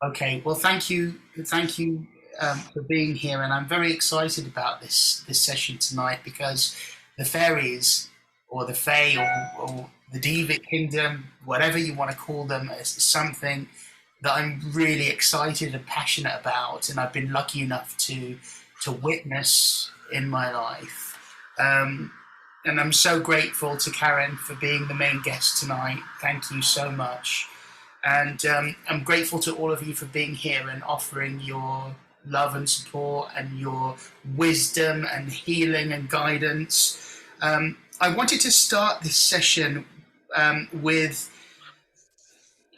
Okay, well, thank you for being here, and I'm very excited about this session tonight because the fairies, or the Fae, or the Devic Kingdom, whatever you want to call them, is something that I'm really excited and passionate about, and I've been lucky enough to witness in my life. Um, and I'm so grateful to Karen for being the main guest tonight. Thank you so much. And I'm grateful to all of you for being here and offering your love and support and your wisdom and healing and guidance. I wanted to start this session with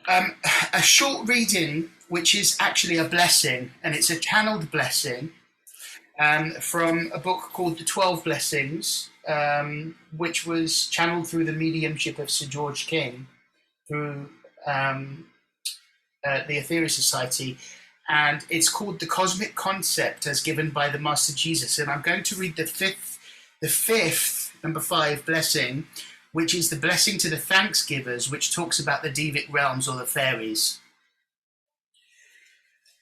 a short reading, which is actually a blessing, and it's a channeled blessing from a book called The 12 Blessings, which was channeled through the mediumship of Sir George King through um, the Aetherius Society, and it's called The Cosmic Concept as given by the Master Jesus. And I'm going to read the fifth, number 5, blessing, which is the blessing to the thanksgivers, which talks about the Devic realms or the fairies.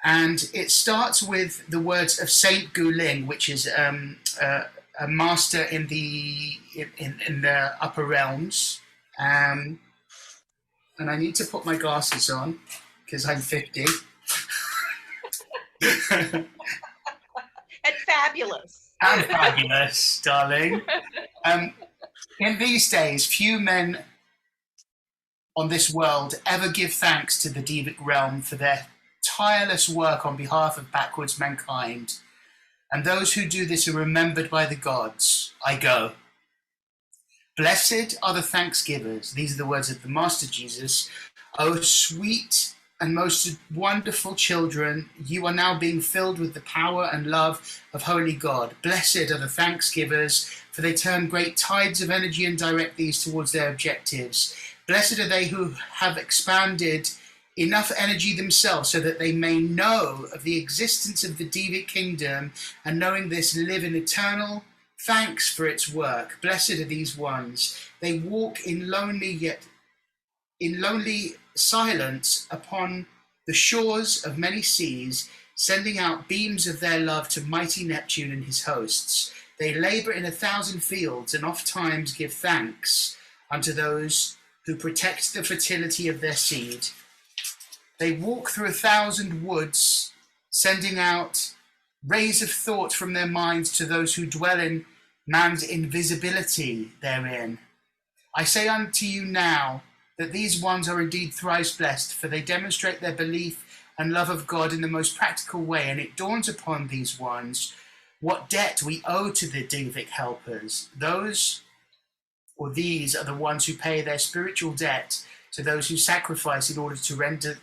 And it starts with the words of Saint Gu Ling, which is a master in the upper realms. And I need to put my glasses on because I'm 50. And fabulous. I'm fabulous, darling. In these days, few men on this world ever give thanks to the Devic realm for their tireless work on behalf of backwards mankind. And those who do this are remembered by the gods. I go. Blessed are the thanksgivers. These are the words of the Master Jesus. O sweet and most wonderful children, you are now being filled with the power and love of Holy God. Blessed are the thanksgivers, for they turn great tides of energy and direct these towards their objectives. Blessed are they who have expanded enough energy themselves so that they may know of the existence of the Devic kingdom, and knowing this, live in eternal thanks for its work. Blessed are these ones. They walk in lonely silence upon the shores of many seas, sending out beams of their love to mighty Neptune and his hosts. They labour in 1,000 fields, and oft times give thanks unto those who protect the fertility of their seed. They walk through 1,000 woods, sending out rays of thought from their minds to those who dwell in man's invisibility therein. I say unto you now that these ones are indeed thrice blessed, for they demonstrate their belief and love of God in the most practical way, and it dawns upon these ones what debt we owe to the Devic helpers. These are the ones who pay their spiritual debt to those who sacrifice in order to render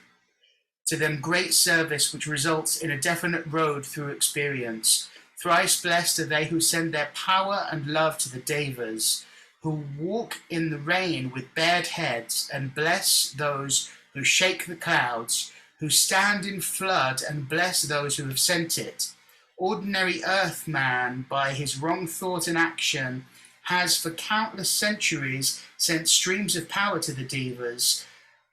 to them great service, which results in a definite road through experience. Thrice blessed are they who send their power and love to the Devas, who walk in the rain with bared heads, and bless those who shake the clouds, who stand in flood, and bless those who have sent it. Ordinary earth man, by his wrong thought and action, has for countless centuries sent streams of power to the Devas,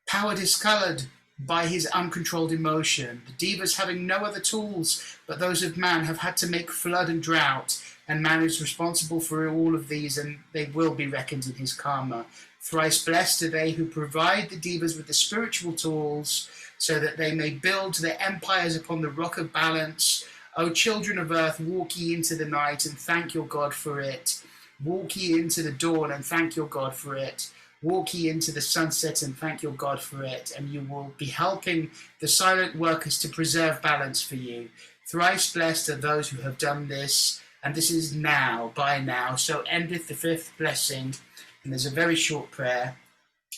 power discoloured by his uncontrolled emotion. The Devas, having no other tools but those of man, have had to make flood and drought, and man is responsible for all of these, and they will be reckoned in his karma. Thrice blessed are they who provide the Devas with the spiritual tools, so that they may build their empires upon the rock of balance. O children of earth, walk ye into the night, and thank your God for it. Walk ye into the dawn, and thank your God for it. Walk ye into the sunset, and thank your God for it, and you will be helping the silent workers to preserve balance for you. Thrice blessed are those who have done this, and this is now, by now. So endeth the 5th blessing, and there's a very short prayer.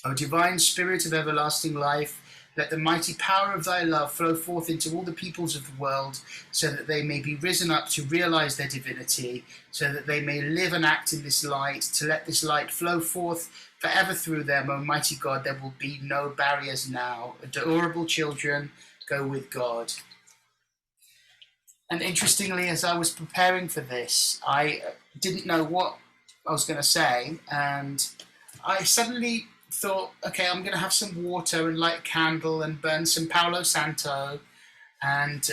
O divine spirit of everlasting life, let the mighty power of thy love flow forth into all the peoples of the world, so that they may be risen up to realize their divinity, so that they may live and act in this light, to let this light flow forth forever through them. O mighty God, there will be no barriers now. Adorable children, go with God. And interestingly, as I was preparing for this, I didn't know what I was going to say, and I suddenly thought, okay, I'm going to have some water and light a candle and burn some Palo Santo, and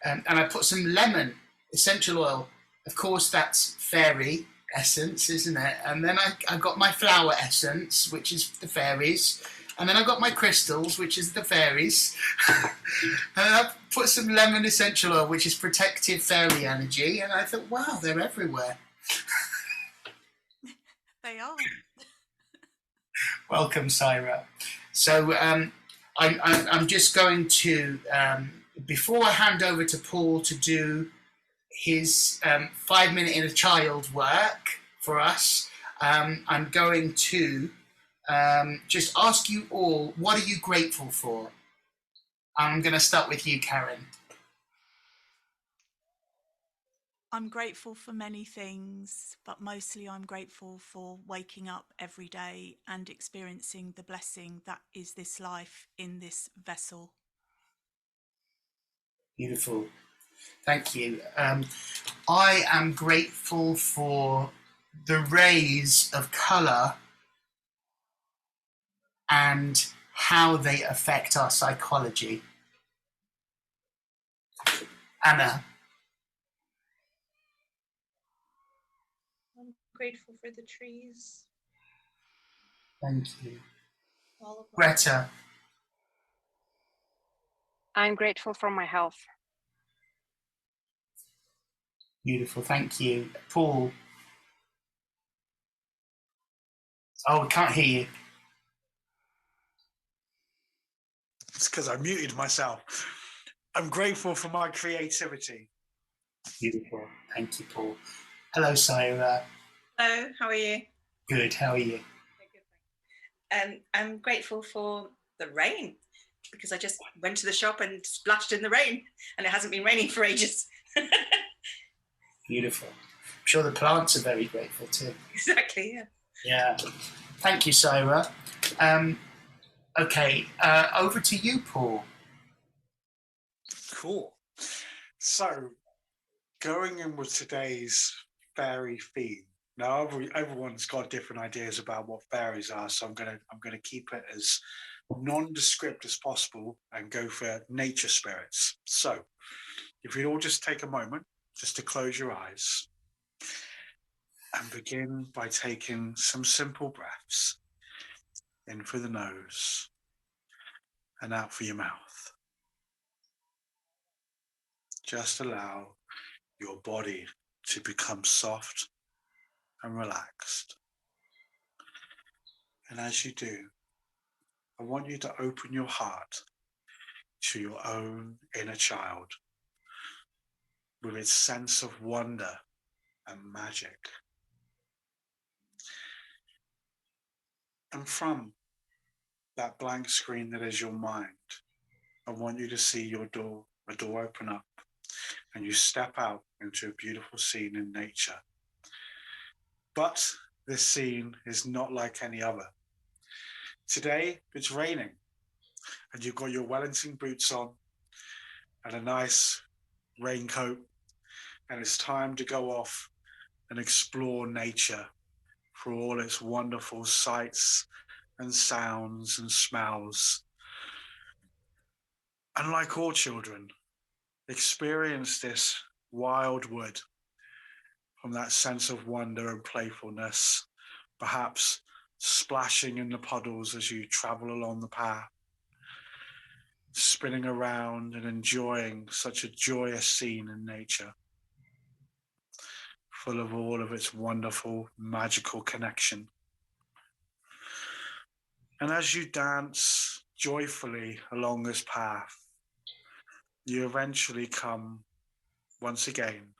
I put some lemon essential oil. Of course, that's fairy essence, isn't it? And then I got my flower essence, which is the fairies. And then I got my crystals, which is the fairies. And I put some lemon essential oil, which is protective fairy energy. And I thought, wow, they're everywhere. They are. Welcome, Syra. So I'm just going to, before I hand over to Paul to do his 5 minute inner child work for us, I'm going to just ask you all, what are you grateful for? I'm going to start with you, Karen. I'm grateful for many things, but mostly I'm grateful for waking up every day and experiencing the blessing that is this life in this vessel. Beautiful. Thank you. I am grateful for the rays of colour and how they affect our psychology. Anna. I'm grateful for the trees. Thank you. All of them. Greta. I'm grateful for my health. Beautiful, thank you. Paul. Oh, we can't hear you. It's because I muted myself. I'm grateful for my creativity. Beautiful, thank you, Paul. Hello, Syra. Hello, how are you? Good, how are you? I'm grateful for the rain because I just went to the shop and splashed in the rain and it hasn't been raining for ages. Beautiful. I'm sure the plants are very grateful too. Exactly, yeah. Yeah. Thank you, Syra. Okay, over to you, Paul. Cool. So, going in with today's fairy theme. Now, everyone's got different ideas about what fairies are, so I'm gonna keep it as nondescript as possible and go for nature spirits. So, if you'd all just take a moment just to close your eyes and begin by taking some simple breaths in through the nose and out through your mouth. Just allow your body to become soft and relaxed. And as you do, I want you to open your heart to your own inner child with its sense of wonder and magic. And from that blank screen that is your mind, I want you to see a door open up and you step out into a beautiful scene in nature. But this scene is not like any other. Today, it's raining and you've got your Wellington boots on and a nice raincoat, and it's time to go off and explore nature for all its wonderful sights and sounds and smells. And like all children, experience this wild wood from that sense of wonder and playfulness, perhaps splashing in the puddles as you travel along the path, spinning around and enjoying such a joyous scene in nature, full of all of its wonderful, magical connection. And as you dance joyfully along this path, you eventually come once again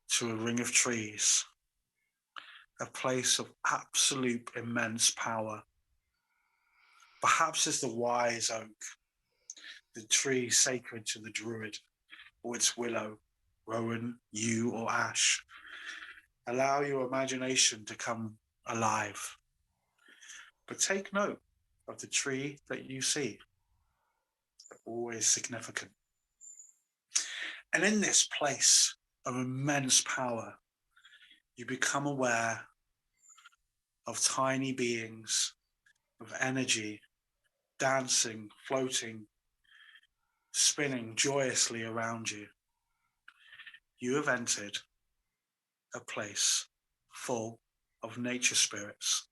to a ring of trees, a place of absolute immense power. Perhaps it's the wise oak, the tree sacred to the druid, or its willow, rowan, yew, or ash. Allow your imagination to come alive. But take note of the tree that you see. They're always significant. And in this place of immense power, you become aware of tiny beings of energy, dancing, floating, spinning joyously around you. You have entered a place full of nature spirits.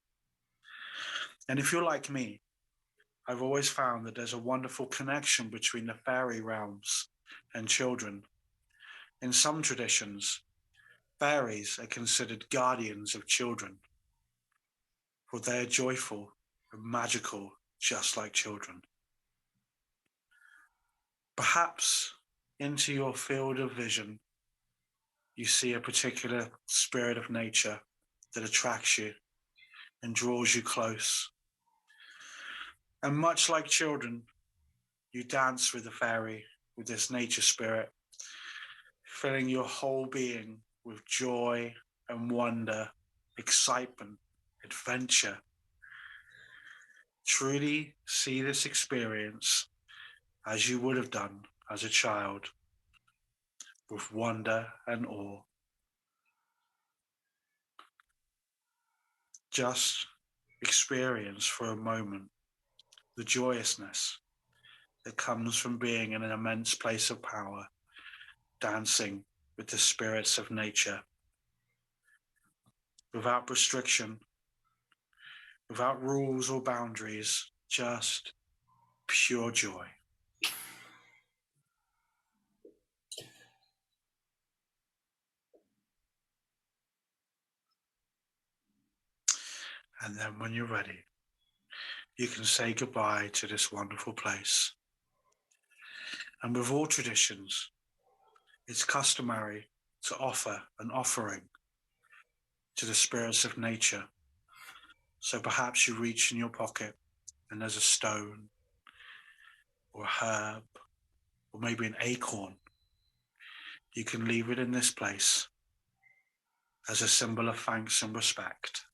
And if you're like me, I've always found that there's a wonderful connection between the fairy realms and children. In some traditions, fairies are considered guardians of children, for they are joyful and magical, just like children. Perhaps into your field of vision, you see a particular spirit of nature that attracts you and draws you close. And much like children, you dance with the fairy, with this nature spirit, filling your whole being with joy and wonder, excitement, adventure. Truly see this experience as you would have done as a child, with wonder and awe. Just experience for a moment the joyousness that comes from being in an immense place of power, dancing with the spirits of nature, without restriction, without rules or boundaries, just pure joy. And then when you're ready, you can say goodbye to this wonderful place. And with all traditions, it's customary to offer an offering to the spirits of nature. So perhaps you reach in your pocket and there's a stone or a herb or maybe an acorn. You can leave it in this place as a symbol of thanks and respect,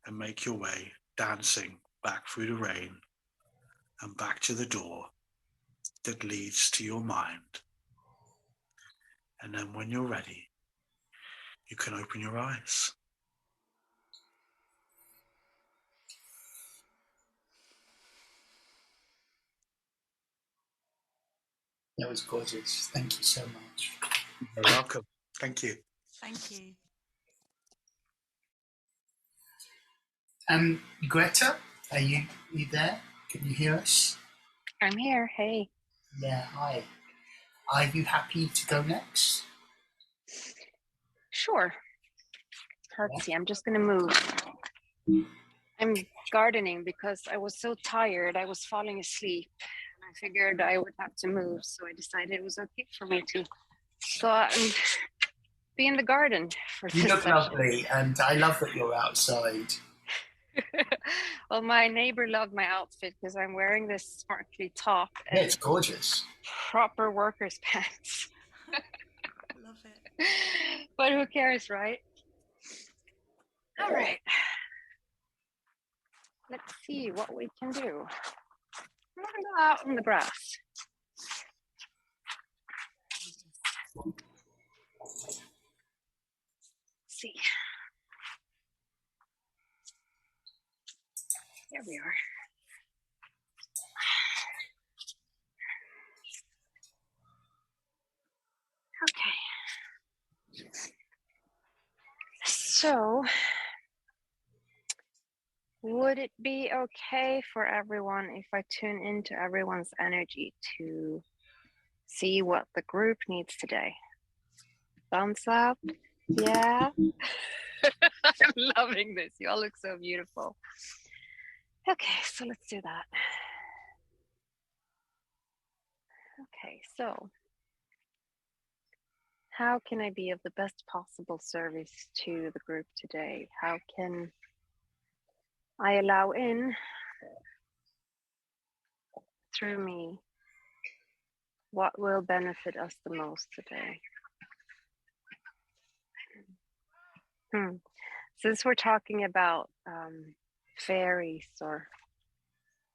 and make your way dancing back through the rain and back to the door that leads to your mind. And then when you're ready, you can open your eyes. That was gorgeous. Thank you so much. You're welcome. Thank you. Thank you. Greta, are you there? Can you hear us? I'm here. Hey. Yeah, hi. Are you happy to go next? Sure. Let's see. I'm just going to move. I'm gardening because I was so tired. I was falling asleep. And I figured I would have to move. So I decided it was okay for me to go out and be in the garden for You this look session. lovely, and I love that you're outside. Well, my neighbor loved my outfit because I'm wearing this sparkly top and Yeah, it's gorgeous. proper workers' pants. Love it. But who cares, right? All right. Let's see what we can do. I'm gonna go out in the grass. Let's see. Here we are. Okay. So, would it be okay for everyone if I tune into everyone's energy to see what the group needs today? Thumbs up. Yeah. I'm loving this. You all look so beautiful. Okay, so let's do that. Okay, so how can I be of the best possible service to the group today? How can I allow in through me what will benefit us the most today? Since we're talking about fairies or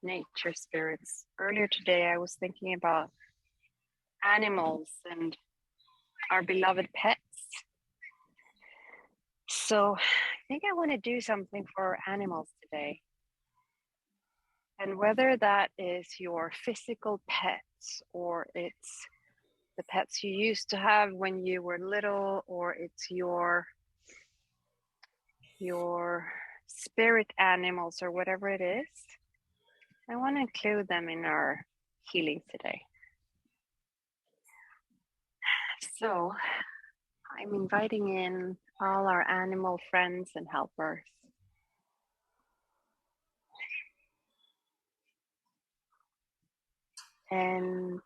nature spirits, earlier today I was thinking about animals and our beloved pets. So I think I want to do something for animals today. And whether that is your physical pets, or it's the pets you used to have when you were little, or it's your spirit animals, or whatever it is, I want to include them in our healing today. So I'm inviting in all our animal friends and helpers. And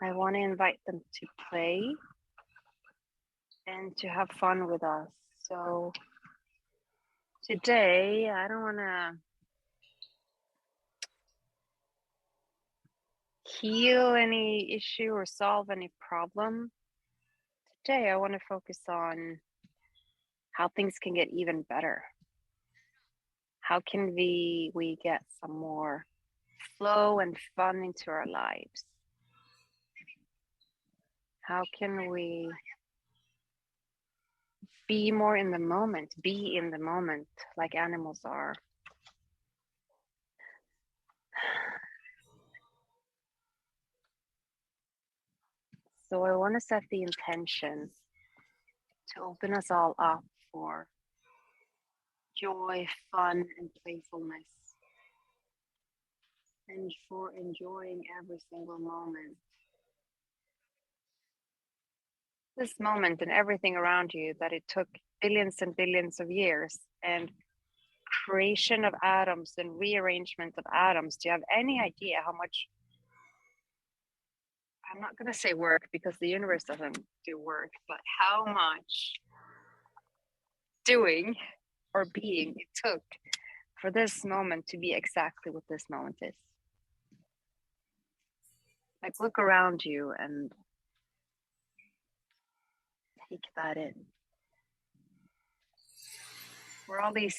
I want to invite them to play and to have fun with us. So today, I don't want to heal any issue or solve any problem. Today, I want to focus on how things can get even better. How can we get some more flow and fun into our lives? How can we be more in the moment, be in the moment like animals are? So I want to set the intention to open us all up for joy, fun, and playfulness, and for enjoying every single moment. This moment and everything around you, that it took billions and billions of years and creation of atoms and rearrangement of atoms. Do you have any idea how much, I'm not going to say work because the universe doesn't do work, but how much doing or being it took for this moment to be exactly what this moment is? Like, look around you and take that in. For all these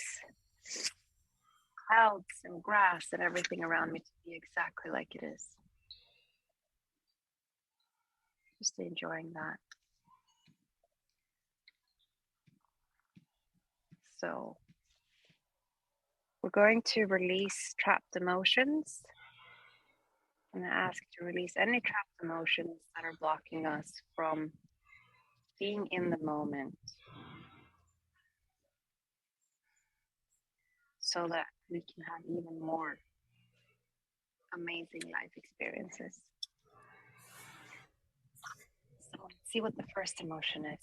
clouds and grass and everything around me to be exactly like it is. Just enjoying that. So we're going to release trapped emotions. I'm going to ask to release any trapped emotions that are blocking us from being in the moment, so that we can have even more amazing life experiences. So let's see what the first emotion is.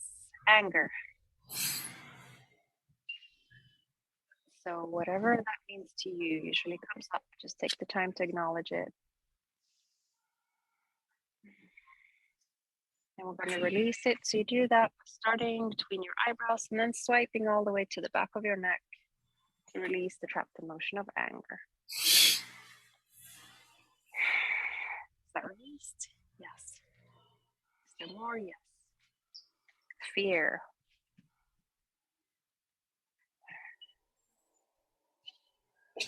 Anger. So whatever that means to you usually comes up. Just take the time to acknowledge it. And we're going to release it. So you do that starting between your eyebrows and then swiping all the way to the back of your neck to release the trapped emotion of anger. Is that released? Yes. Is there more? Yes. Fear.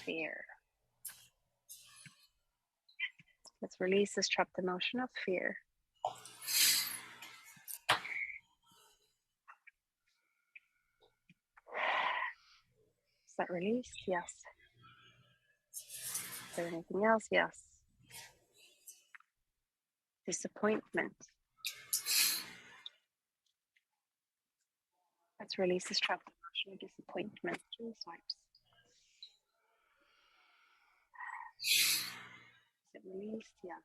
Fear. Let's release this trapped emotion of fear. Is that released? Yes. Is there anything else? Yes. Disappointment. Let's release this trapped emotion of disappointment. 2 swipes. Is it released? Yes.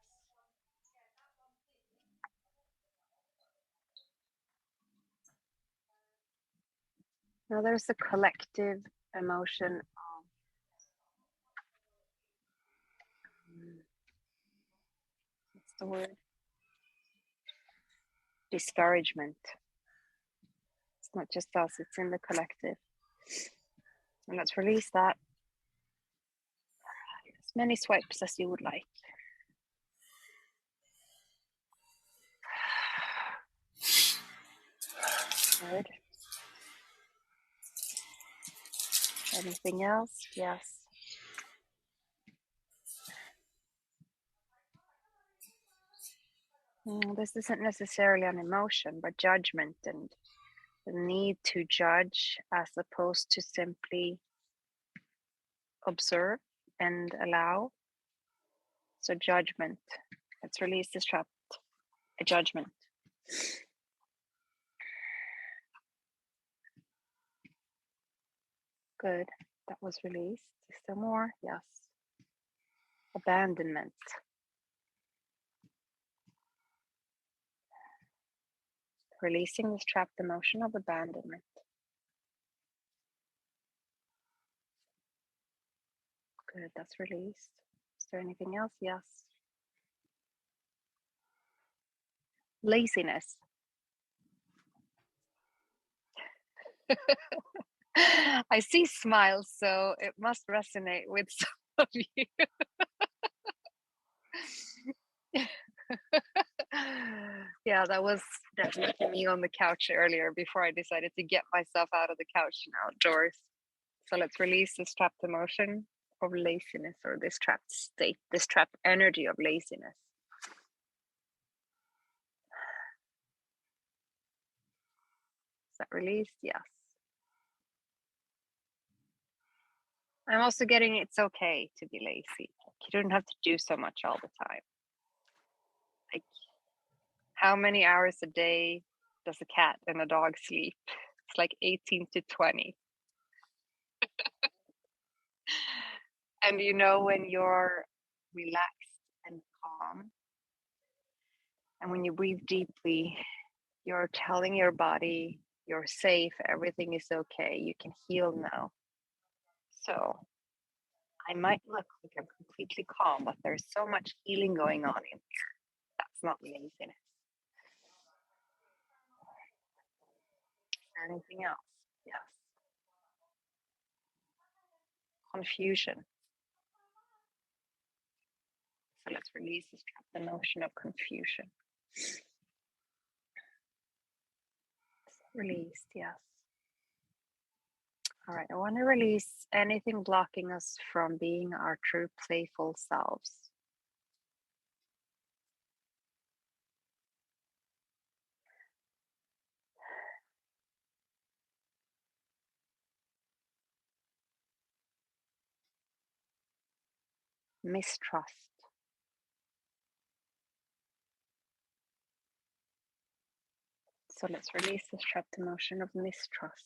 Now there's a collective emotion of what's the word? Discouragement. It's not just us, it's in the collective. And let's release that. As many swipes as you would like. Good. Anything else? Yes. This isn't necessarily an emotion, but judgment and the need to judge as opposed to simply observe and allow. So judgment. Let's release this trapped judgment. Good. That was released. Is there more? Yes. Abandonment. Releasing this trapped emotion of abandonment. Good, that's released. Is there anything else? Yes. Laziness. I see smiles, so it must resonate with some of you. Yeah, that was definitely me on the couch earlier before I decided to get myself out of the couch and outdoors. So let's release this trapped emotion of laziness, or this trapped state, this trapped energy of laziness. Is that released? Yes. I'm also getting it's okay to be lazy. You don't have to do so much all the time. Like, how many hours a day does a cat and a dog sleep? It's like 18 to 20. And you know, when you're relaxed and calm, and when you breathe deeply, you're telling your body you're safe, everything is okay, you can heal now. So I might look like I'm completely calm, but there's so much healing going on in here. That's not laziness. Anything else? Yes. Confusion. So let's release this trapped emotion of confusion. Released, yes. All right, I want to release anything blocking us from being our true playful selves. Mistrust. So let's release this trapped emotion of mistrust.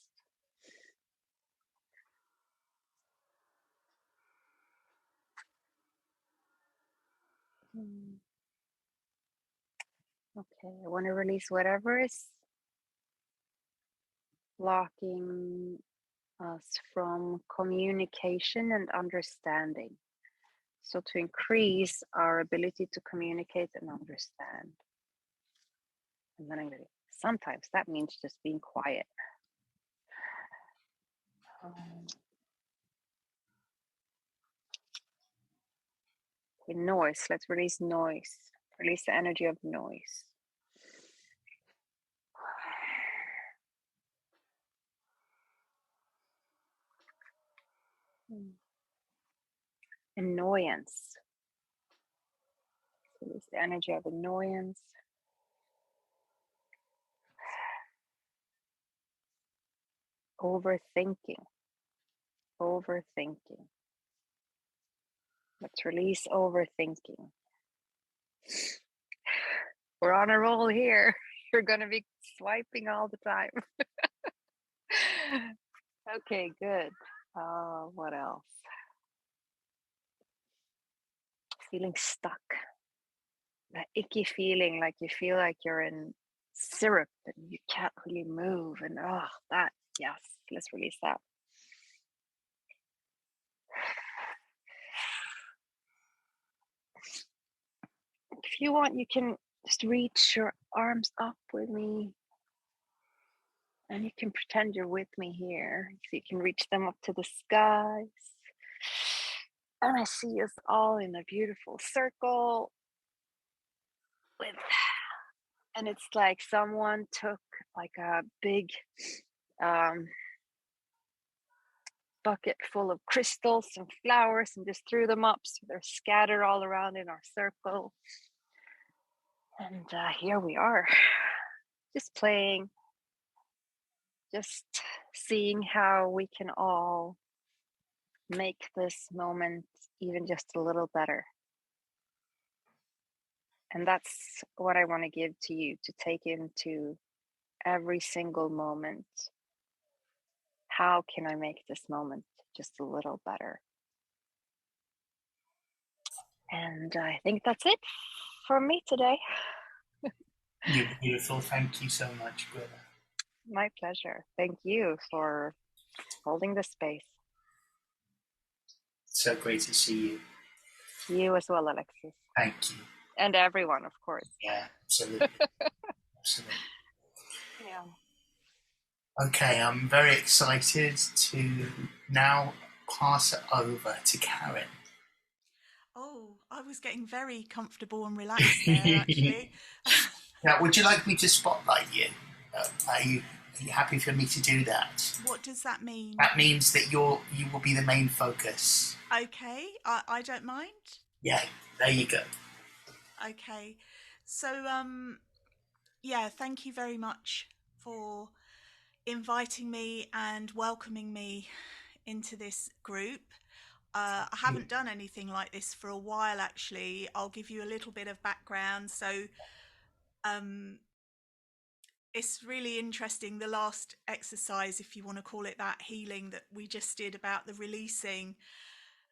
Okay, I want to release whatever is blocking us from communication and understanding. So to increase our ability to communicate and understand. And then I'm going to, sometimes that means just being quiet. Noise, let's release noise. Release the energy of noise. Annoyance. Release the energy of annoyance. Overthinking. Overthinking. Let's release overthinking. We're on a roll here. You're going to be swiping all the time. Okay, good. What else? Feeling stuck. That icky feeling, like you feel like you're in syrup and you can't really move. And that, yes, let's release that. If you want, you can just reach your arms up with me. And you can pretend you're with me here. So you can reach them up to the skies. And I see us all in a beautiful circle. And it's like someone took like a big bucket full of crystals and flowers and just threw them up. So they're scattered all around in our circle. And here we are, just playing, just seeing how we can all make this moment even just a little better. And that's what I want to give to you, to take into every single moment. How can I make this moment just a little better? And I think that's it for me today. You're beautiful. Thank you so much, Greta. My pleasure. Thank you for holding the space. So great to see you. You as well, Alexis. Thank you. And everyone, of course. Yeah, absolutely. Absolutely. Yeah. Okay, I'm very excited to now pass it over to Karen. Oh, I was getting very comfortable and relaxed there, actually. Now, would you like me to spotlight you? Are you happy for me to do that? What does that mean? That means that you will be the main focus. Okay, I don't mind. Yeah, there you go. Okay, so yeah, thank you very much for inviting me and welcoming me into this group. I haven't done anything like this for a while, actually. I'll give you a little bit of background. So it's really interesting. The last exercise, if you want to call it that, healing that we just did about the releasing,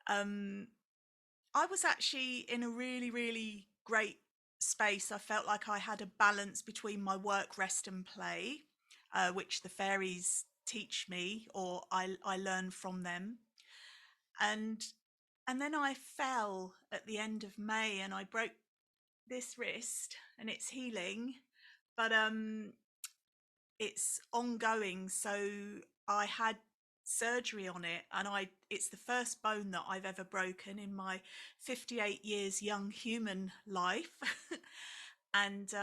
I was actually in a really, really great space. I felt like I had a balance between my work, rest and play, which the fairies teach me, or I learn from them. And then I fell at the end of May and I broke this wrist, and it's healing, but it's ongoing. So I had surgery on it, and it's the first bone that I've ever broken in my 58 years young human life. And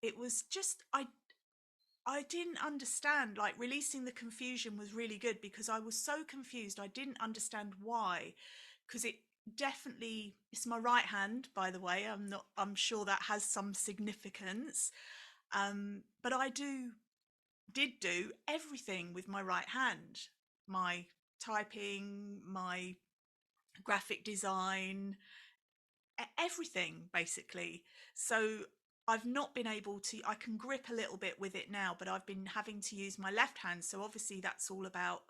it was just, I didn't understand. Like, releasing the confusion was really good, because I was so confused. I didn't understand why, because it's my right hand, by the way. I'm sure that has some significance. But I did do everything with my right hand, my typing, my graphic design, everything basically. So I've not been able to, I can grip a little bit with it now, but I've been having to use my left hand. So obviously that's all about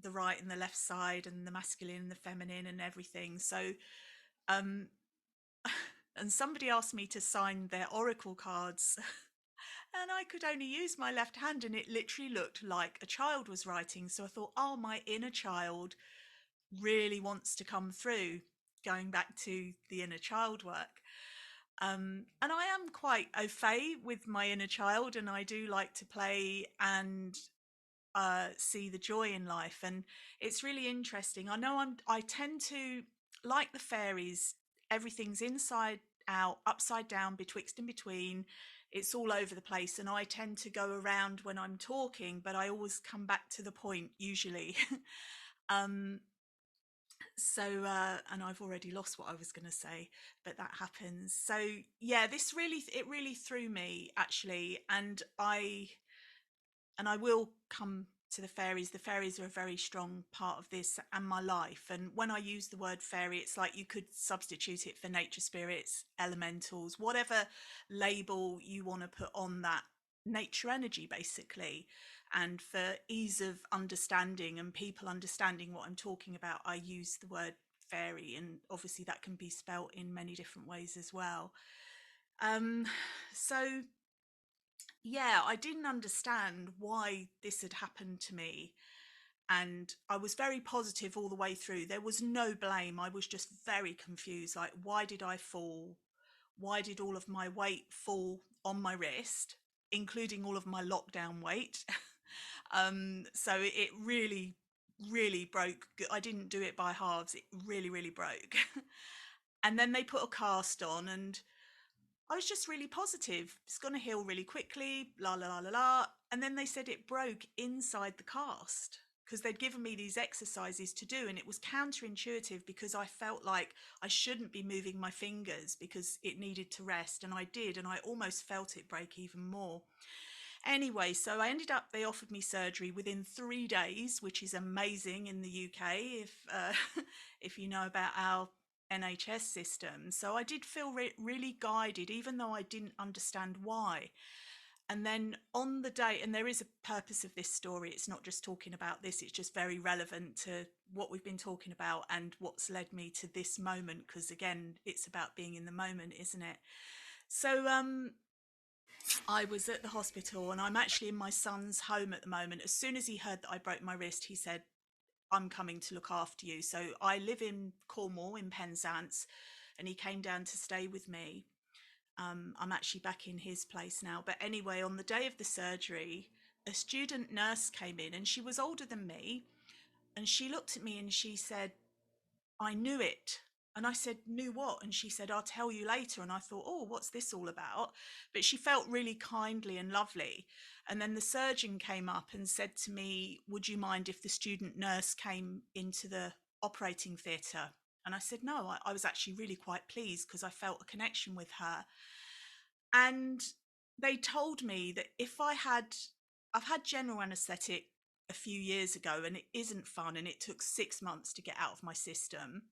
the right and the left side, and the masculine and the feminine and everything. So and somebody asked me to sign their oracle cards and I could only use my left hand, and it literally looked like a child was writing. So I thought, oh, my inner child really wants to come through, going back to the inner child work. And I am quite au fait with my inner child, and I do like to play and see the joy in life. And it's really interesting. I know I tend to, like the fairies, everything's inside out, upside down, betwixt and between. It's all over the place, and I tend to go around when I'm talking, but I always come back to the point usually. So and I've already lost what I was going to say, but that happens. So yeah, it really threw me, actually. And I will come to the fairies. The fairies are a very strong part of this and my life. And when I use the word fairy, it's like you could substitute it for nature spirits, elementals, whatever label you want to put on that nature energy, basically. And for ease of understanding and people understanding what I'm talking about, I use the word fairy, and obviously that can be spelt in many different ways as well. So yeah, I didn't understand why this had happened to me. And I was very positive all the way through. There was no blame. I was just very confused. Like, why did I fall? Why did all of my weight fall on my wrist, including all of my lockdown weight? So it really, really broke. I didn't do it by halves. It really, really broke. And then they put a cast on, and I was just really positive. It's going to heal really quickly, la, la, la, la, la. And then they said it broke inside the cast, because they'd given me these exercises to do. And it was counterintuitive, because I felt like I shouldn't be moving my fingers because it needed to rest. And I did. And I almost felt it break even more. Anyway, so I ended up, they offered me surgery within 3 days, which is amazing in the UK if you know about our NHS system. So I did feel really guided, even though I didn't understand why. And then on the day, and there is a purpose of this story, it's not just talking about this, it's just very relevant to what we've been talking about and what's led me to this moment, because again, it's about being in the moment, isn't it? So I was at the hospital, and I'm actually in my son's home at the moment. As soon as he heard that I broke my wrist, he said, I'm coming to look after you. So I live in Cornwall in Penzance, and he came down to stay with me. I'm actually back in his place now. But anyway, on the day of the surgery, a student nurse came in, and she was older than me. And she looked at me and she said, I knew it. And I said, knew what? And she said, I'll tell you later. And I thought, oh, what's this all about? But she felt really kindly and lovely. And then the surgeon came up and said to me, would you mind if the student nurse came into the operating theatre? And I said, no, I was actually really quite pleased because I felt a connection with her. And they told me that I've had general anaesthetic a few years ago, and it isn't fun, and it took 6 months to get out of my system.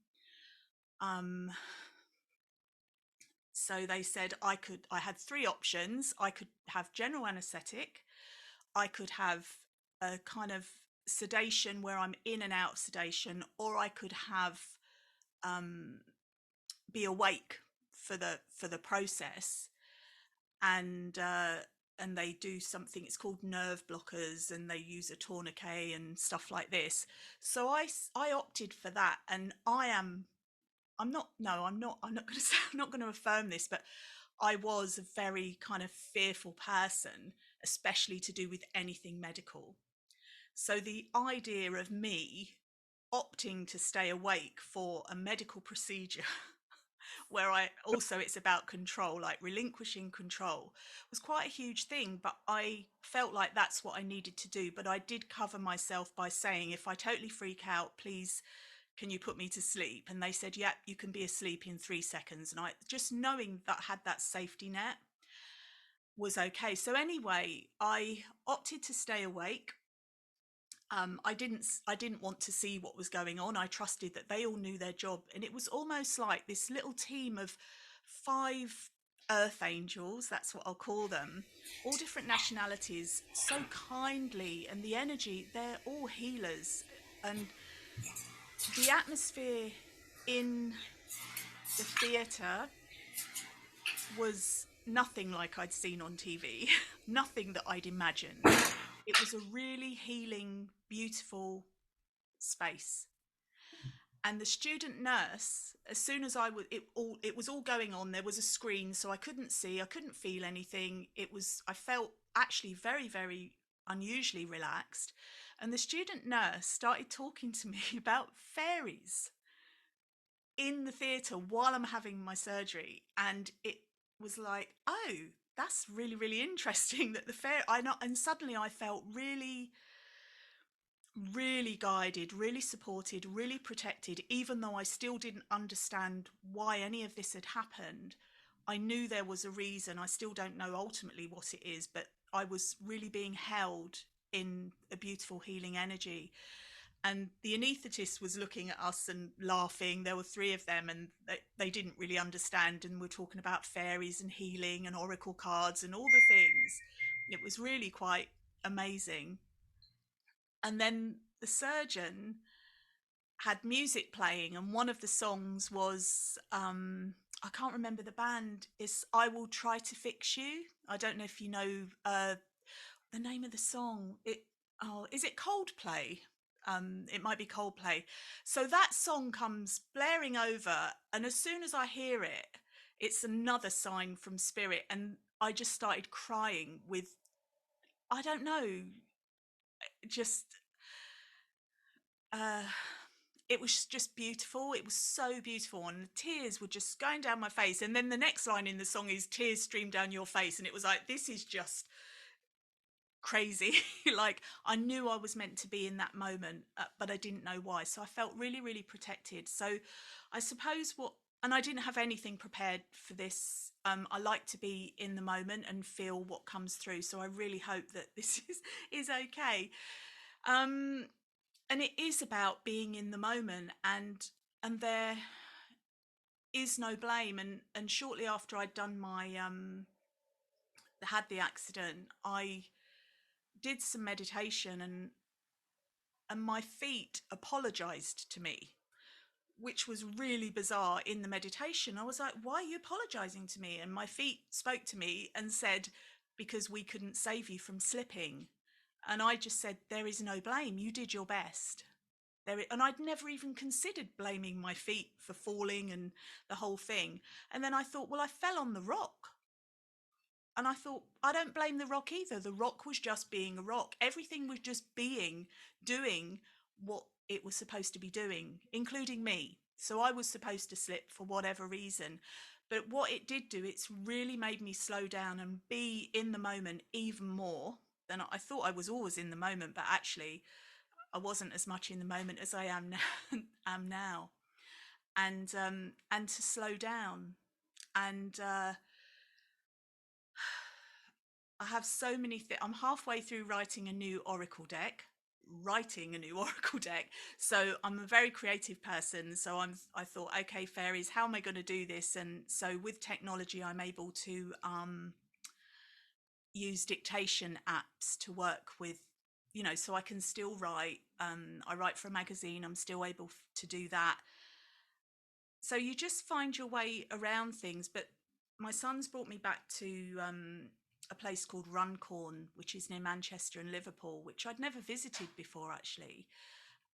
So they said I had 3 options. I could have general anaesthetic, I could have a kind of sedation where I'm in and out of sedation, or I could have be awake for the process. And they do something, it's called nerve blockers, and they use a tourniquet and stuff like this. So I opted for that, and I'm not going to say, I'm not going to affirm this, but I was a very kind of fearful person, especially to do with anything medical. So the idea of me opting to stay awake for a medical procedure where it's about control, like relinquishing control, was quite a huge thing. But I felt like that's what I needed to do. But I did cover myself by saying, if I totally freak out, please, can you put me to sleep? And they said, yeah, you can be asleep in 3 seconds. And I just, knowing that I had that safety net, was okay. So anyway, I opted to stay awake. I didn't want to see what was going on. I trusted that they all knew their job. And it was almost like this little team of 5 earth angels, that's what I'll call them, all different nationalities, so kindly, and the energy, they're all healers. And the atmosphere in the theatre was nothing like I'd seen on TV, nothing that I'd imagined. It was a really healing, beautiful space. And the student nurse, as soon as it was all going on, there was a screen, so I couldn't see, I couldn't feel anything. I felt actually very, very unusually relaxed. And the student nurse started talking to me about fairies in the theatre while I'm having my surgery. And it was like, oh, that's really, really interesting that and suddenly I felt really, really guided, really supported, really protected. Even though I still didn't understand why any of this had happened, I knew there was a reason. I still don't know ultimately what it is, but I was really being held in a beautiful healing energy. And the anaesthetist was looking at us and laughing. There were 3 of them, and they didn't really understand, and we're talking about fairies and healing and oracle cards and all the things. It was really quite amazing. And then the surgeon had music playing, and one of the songs was I can't remember the band. It's I Will Try to Fix You. I don't know if you know the name of the song. Is it Coldplay? It might be Coldplay. So that song comes blaring over, and as soon as I hear it, it's another sign from spirit, and I just started crying with, I don't know, just it was just beautiful. It was so beautiful, and the tears were just going down my face. And then the next line in the song is tears stream down your face, and it was like, this is just crazy. Like, I knew I was meant to be in that moment, but I didn't know why. So I felt really, really protected. So I suppose what and I didn't have anything prepared for this. I like to be in the moment and feel what comes through. So I really hope that this is okay. And it is about being in the moment, and there is no blame. And shortly after I'd done my had the accident, I did some meditation, and my feet apologized to me, which was really bizarre. In the meditation, I was like, why are you apologizing to me? And my feet spoke to me and said, because we couldn't save you from slipping. And I just said, there is no blame, you did your best. And I'd never even considered blaming my feet for falling and the whole thing. And then I thought, well, I fell on the rock. And I thought, I don't blame the rock either. The rock was just being a rock. Everything was just doing what it was supposed to be doing, including me. So I was supposed to slip for whatever reason. But what it did do, it's really made me slow down and be in the moment even more than I thought. I was always in the moment, but actually I wasn't as much in the moment as I am now. And to slow down. And I have so many things. I'm halfway through writing a new oracle deck. So I'm a very creative person. So I thought, okay, fairies, how am I going to do this? And so with technology, I'm able to use dictation apps to work with, so I can still write. I write for a magazine. I'm still able to do that. So you just find your way around things. But my son's brought me back to a place called Runcorn, which is near Manchester and Liverpool, which I'd never visited before, actually.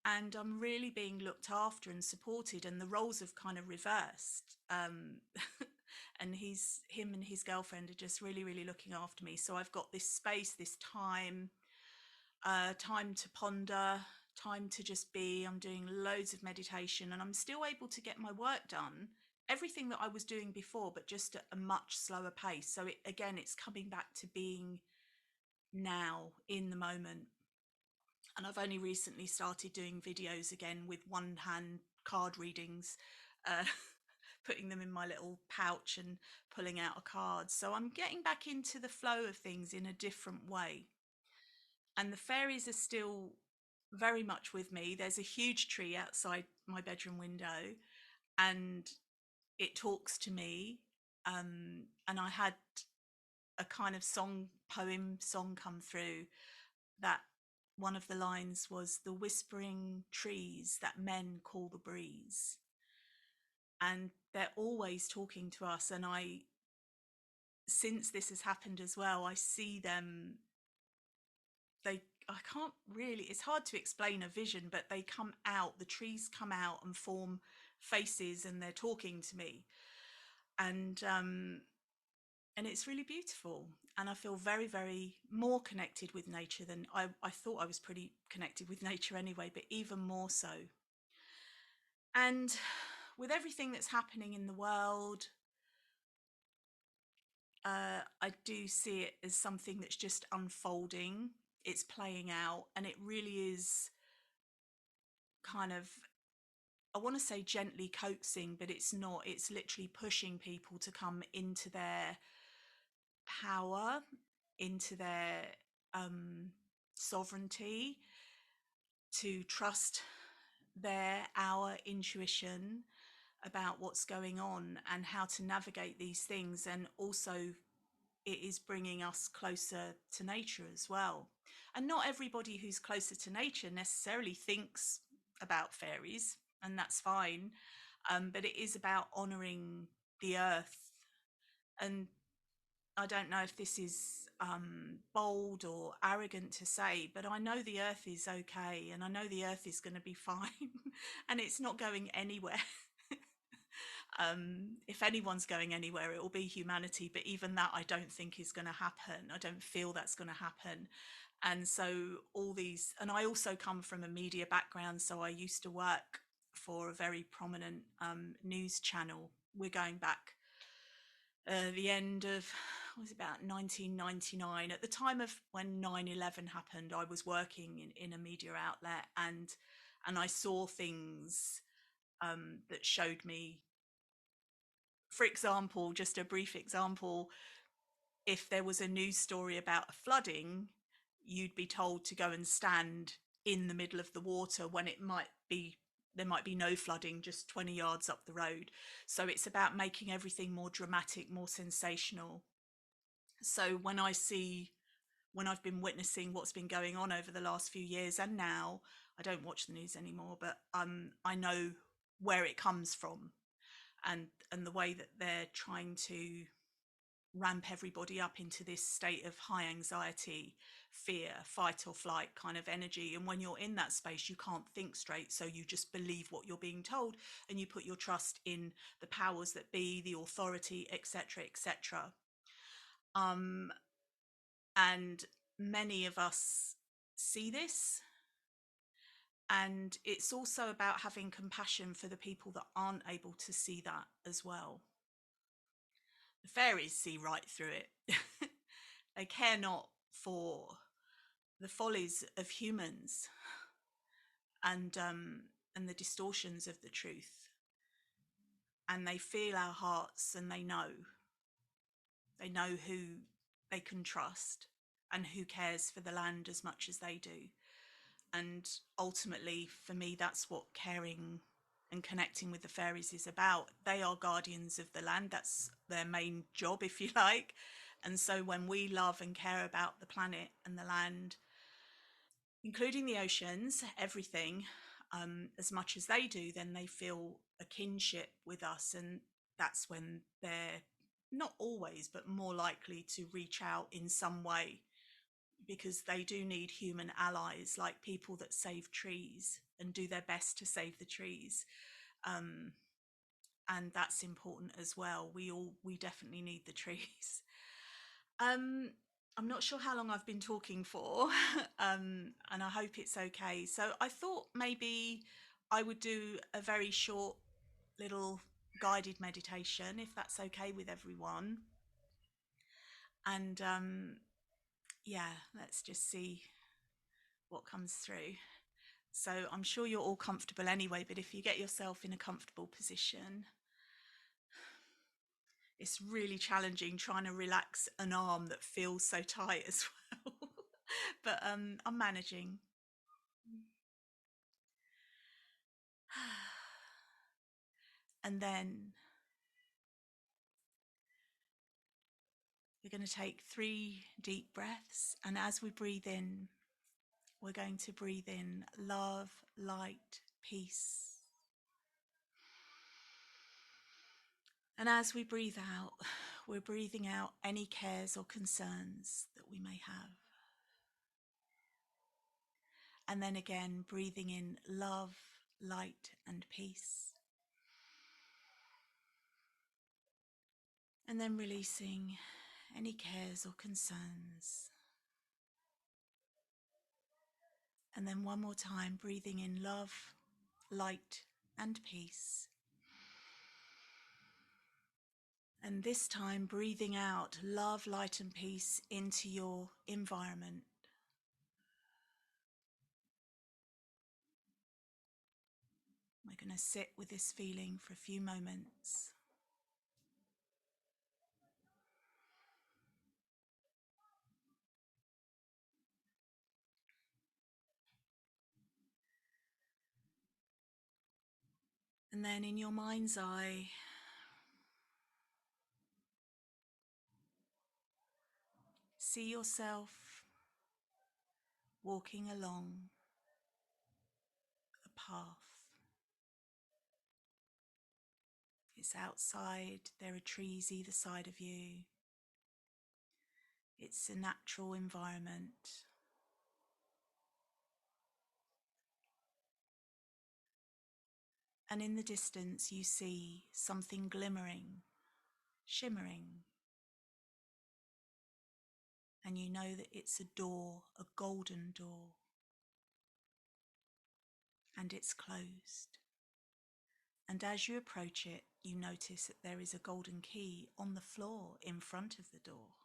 And I'm really being looked after and supported, and the roles have kind of reversed. And him and his girlfriend are just really, really looking after me. So I've got this space, this time to ponder, time to just be. I'm doing loads of meditation, and I'm still able to get my work done, everything that I was doing before, but just at a much slower pace. So it's coming back to being now in the moment. And I've only recently started doing videos again with one hand card readings, putting them in my little pouch and pulling out a card. So I'm getting back into the flow of things in a different way. And the fairies are still very much with me. There's a huge tree outside my bedroom window, and it talks to me. And I had a kind of poem song come through, that one of the lines was, the whispering trees that men call the breeze. And they're always talking to us. And since this has happened as well, I see them. I can't really, it's hard to explain a vision, but they come out, the trees come out and form faces, and they're talking to me. And it's really beautiful. And I feel very, very more connected with nature than I thought. I was pretty connected with nature anyway, but even more so. And with everything that's happening in the world, I do see it as something that's just unfolding. It's playing out, and it really is kind of, I want to say gently coaxing, but it's not. It's literally pushing people to come into their power, into their sovereignty, to trust our intuition about what's going on and how to navigate these things. And also it is bringing us closer to nature as well. And not everybody who's closer to nature necessarily thinks about fairies, and that's fine. But it is about honouring the earth. And I don't know if this is bold or arrogant to say, but I know the earth is okay, and I know the earth is going to be fine, and it's not going anywhere. If anyone's going anywhere, it will be humanity, but even that I don't think is going to happen. I don't feel that's going to happen. And so all these, and I also come from a media background, so I used to work for a very prominent news channel. We're going back the end of, was about 1999. At the time of when 9/11 happened, I was working in a media outlet, and I saw things that showed me for example, just a brief example, if there was a news story about a flooding, you'd be told to go and stand in the middle of the water when there might be no flooding just 20 yards up the road. So it's about making everything more dramatic, more sensational. So when I've been witnessing what's been going on over the last few years, and now I don't watch the news anymore, but I know where it comes from, and the way that they're trying to ramp everybody up into this state of high anxiety, fear, fight or flight kind of energy. And when you're in that space, you can't think straight, so you just believe what you're being told, and you put your trust in the powers that be, the authority, etc., etc. And many of us see this, and it's also about having compassion for the people that aren't able to see that as well. The fairies see right through it. They care not for the follies of humans and the distortions of the truth. And they feel our hearts, and they know who they can trust and who cares for the land as much as they do. And ultimately, for me, that's what caring and connecting with the fairies is about. They are guardians of the land. That's their main job, if you like. And so when we love and care about the planet and the land, including the oceans, everything, as much as they do, then they feel a kinship with us. And that's when they're not always, but more likely to reach out in some way, because they do need human allies, like people that save trees and do their best to save the trees. And that's important as well. We definitely need the trees. I'm not sure how long I've been talking for, and I hope it's okay. So I thought maybe I would do a very short little guided meditation, if that's okay with everyone. And yeah, let's just see what comes through. So I'm sure you're all comfortable anyway, but if you get yourself in a comfortable position, it's really challenging trying to relax an arm that feels so tight as well. But I'm managing. And then we're going to take 3 deep breaths. And as we breathe in, we're going to breathe in love, light, peace. And as we breathe out, we're breathing out any cares or concerns that we may have. And then again, breathing in love, light, and peace. And then releasing any cares or concerns. And then one more time, breathing in love, light, and peace. And this time, breathing out love, light, and peace into your environment. We're going to sit with this feeling for a few moments. And then in your mind's eye, see yourself walking along a path. It's outside, there are trees either side of you. It's a natural environment. And in the distance you see something glimmering, shimmering. And you know that it's a door, a golden door. And it's closed. And as you approach it, you notice that there is a golden key on the floor in front of the door.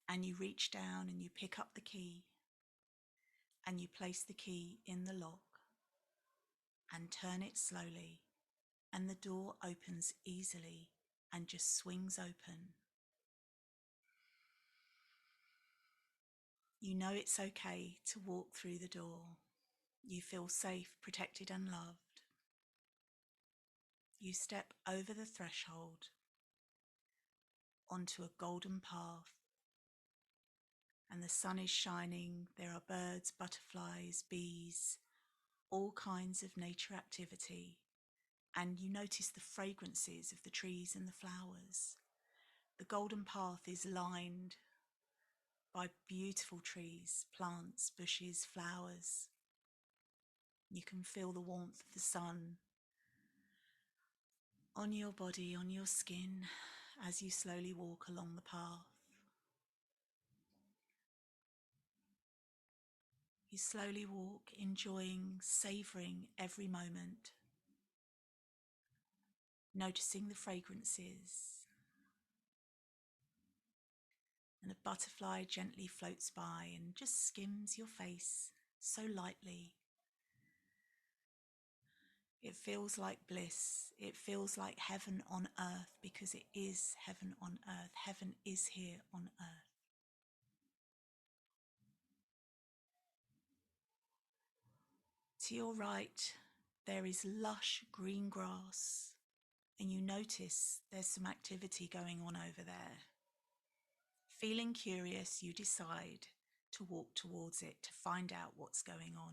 And you reach down and you pick up the key and you place the key in the lock and turn it slowly and the door opens easily and just swings open. You know it's okay to walk through the door. You feel safe, protected, and loved. You step over the threshold onto a golden path, and the sun is shining. There are birds, butterflies, bees, all kinds of nature activity, and you notice the fragrances of the trees and the flowers. The golden path is lined by beautiful trees, plants, bushes, flowers. You can feel the warmth of the sun on your body, on your skin, as you slowly walk along the path. You slowly walk, enjoying, savouring every moment, noticing the fragrances. And a butterfly gently floats by and just skims your face so lightly. It feels like bliss. It feels like heaven on earth, because it is heaven on earth. Heaven is here on earth. To your right, there is lush green grass, and you notice there's some activity going on over there. Feeling curious, you decide to walk towards it to find out what's going on.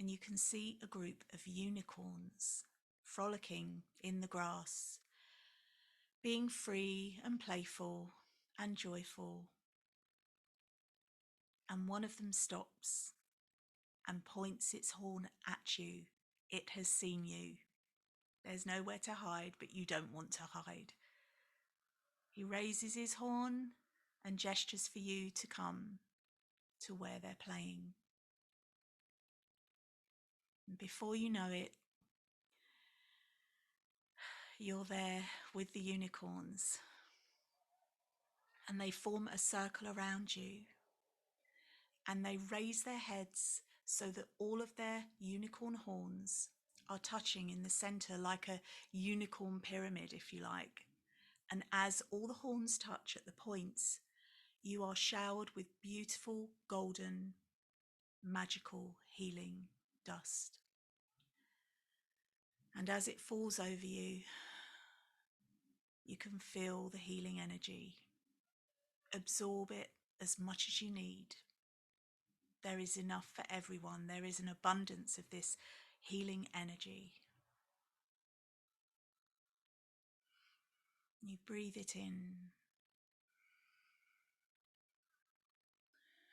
And you can see a group of unicorns frolicking in the grass, being free and playful and joyful. And one of them stops and points its horn at you. It has seen you. There's nowhere to hide, but you don't want to hide. He raises his horn and gestures for you to come to where they're playing. And before you know it, you're there with the unicorns, and they form a circle around you, and they raise their heads so that all of their unicorn horns are touching in the center, like a unicorn pyramid, if you like. And as all the horns touch at the points, you are showered with beautiful, golden, magical, healing dust. And as it falls over you, you can feel the healing energy. Absorb it as much as you need. There is enough for everyone. There is an abundance of this healing energy. You breathe it in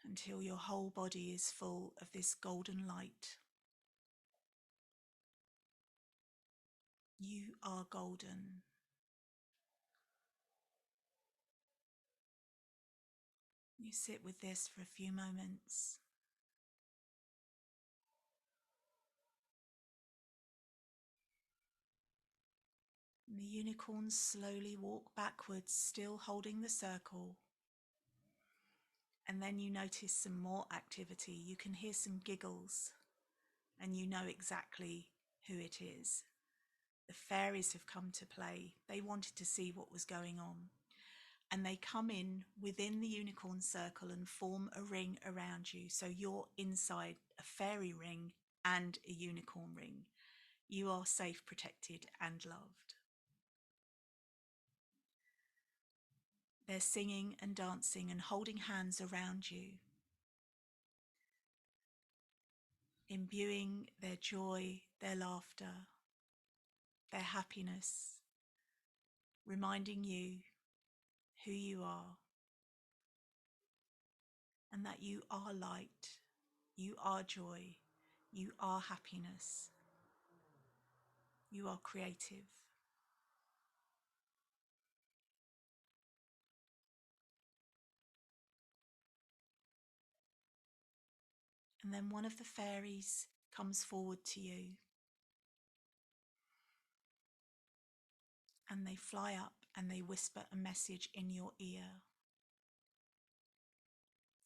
until your whole body is full of this golden light. You are golden. You sit with this for a few moments. And the unicorns slowly walk backwards, still holding the circle. And then you notice some more activity. You can hear some giggles, and you know exactly who it is. The fairies have come to play. They wanted to see what was going on. And they come in within the unicorn circle and form a ring around you. So you're inside a fairy ring and a unicorn ring. You are safe, protected, and loved. They're singing and dancing and holding hands around you, imbuing their joy, their laughter, their happiness, reminding you who you are and that you are light, you are joy, you are happiness, you are creative. And then one of the fairies comes forward to you, and they fly up and they whisper a message in your ear.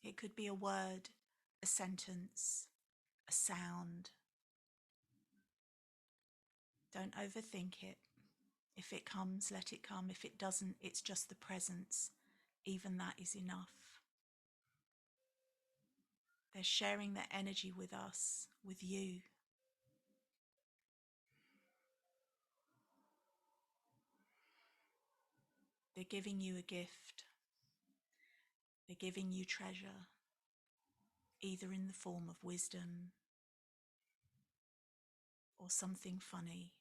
It could be a word, a sentence, a sound. Don't overthink it. If it comes, let it come. If it doesn't, it's just the presence. Even that is enough. They're sharing their energy with us, with you. They're giving you a gift. They're giving you treasure, either in the form of wisdom or something funny.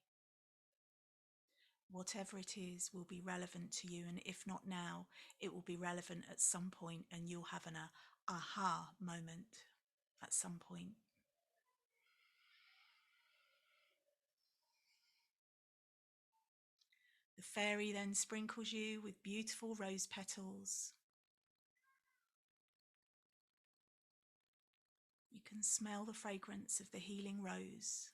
Whatever it is will be relevant to you, and if not now, it will be relevant at some point, and you'll have an aha moment at some point. The fairy then sprinkles you with beautiful rose petals. You can smell the fragrance of the healing rose.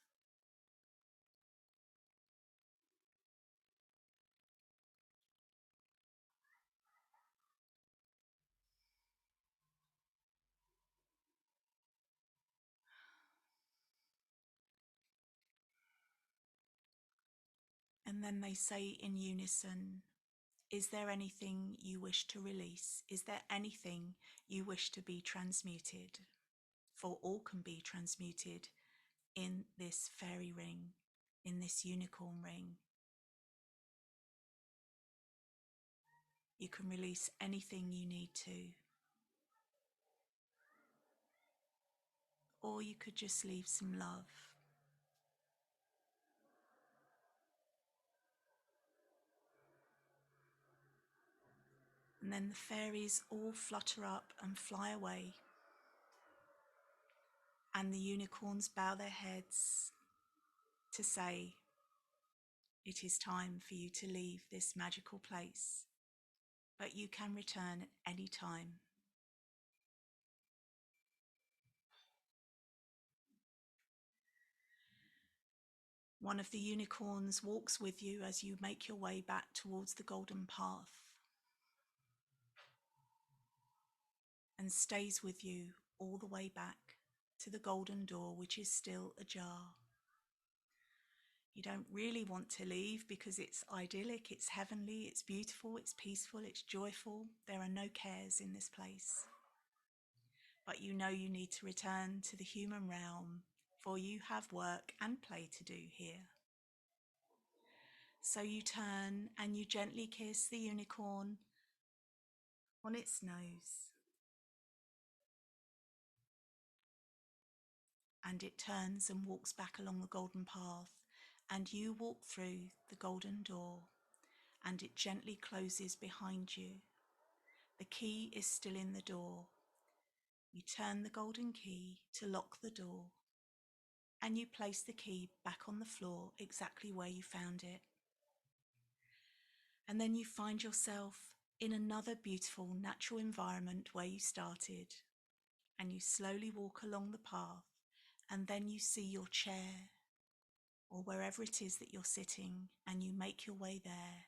And then they say in unison, is there anything you wish to release? Is there anything you wish to be transmuted? For all can be transmuted in this fairy ring, in this unicorn ring. You can release anything you need to. Or you could just leave some love. And then the fairies all flutter up and fly away. And the unicorns bow their heads to say, it is time for you to leave this magical place, but you can return at any time. One of the unicorns walks with you as you make your way back towards the golden path and stays with you all the way back to the golden door, which is still ajar. You don't really want to leave because it's idyllic, it's heavenly, it's beautiful, it's peaceful, it's joyful. There are no cares in this place. But you know you need to return to the human realm, for you have work and play to do here. So you turn and you gently kiss the unicorn on its nose. And it turns and walks back along the golden path, and you walk through the golden door, and it gently closes behind you. The key is still in the door. You turn the golden key to lock the door, and you place the key back on the floor exactly where you found it. And then you find yourself in another beautiful natural environment where you started, and you slowly walk along the path, and then you see your chair or wherever it is that you're sitting, and you make your way there.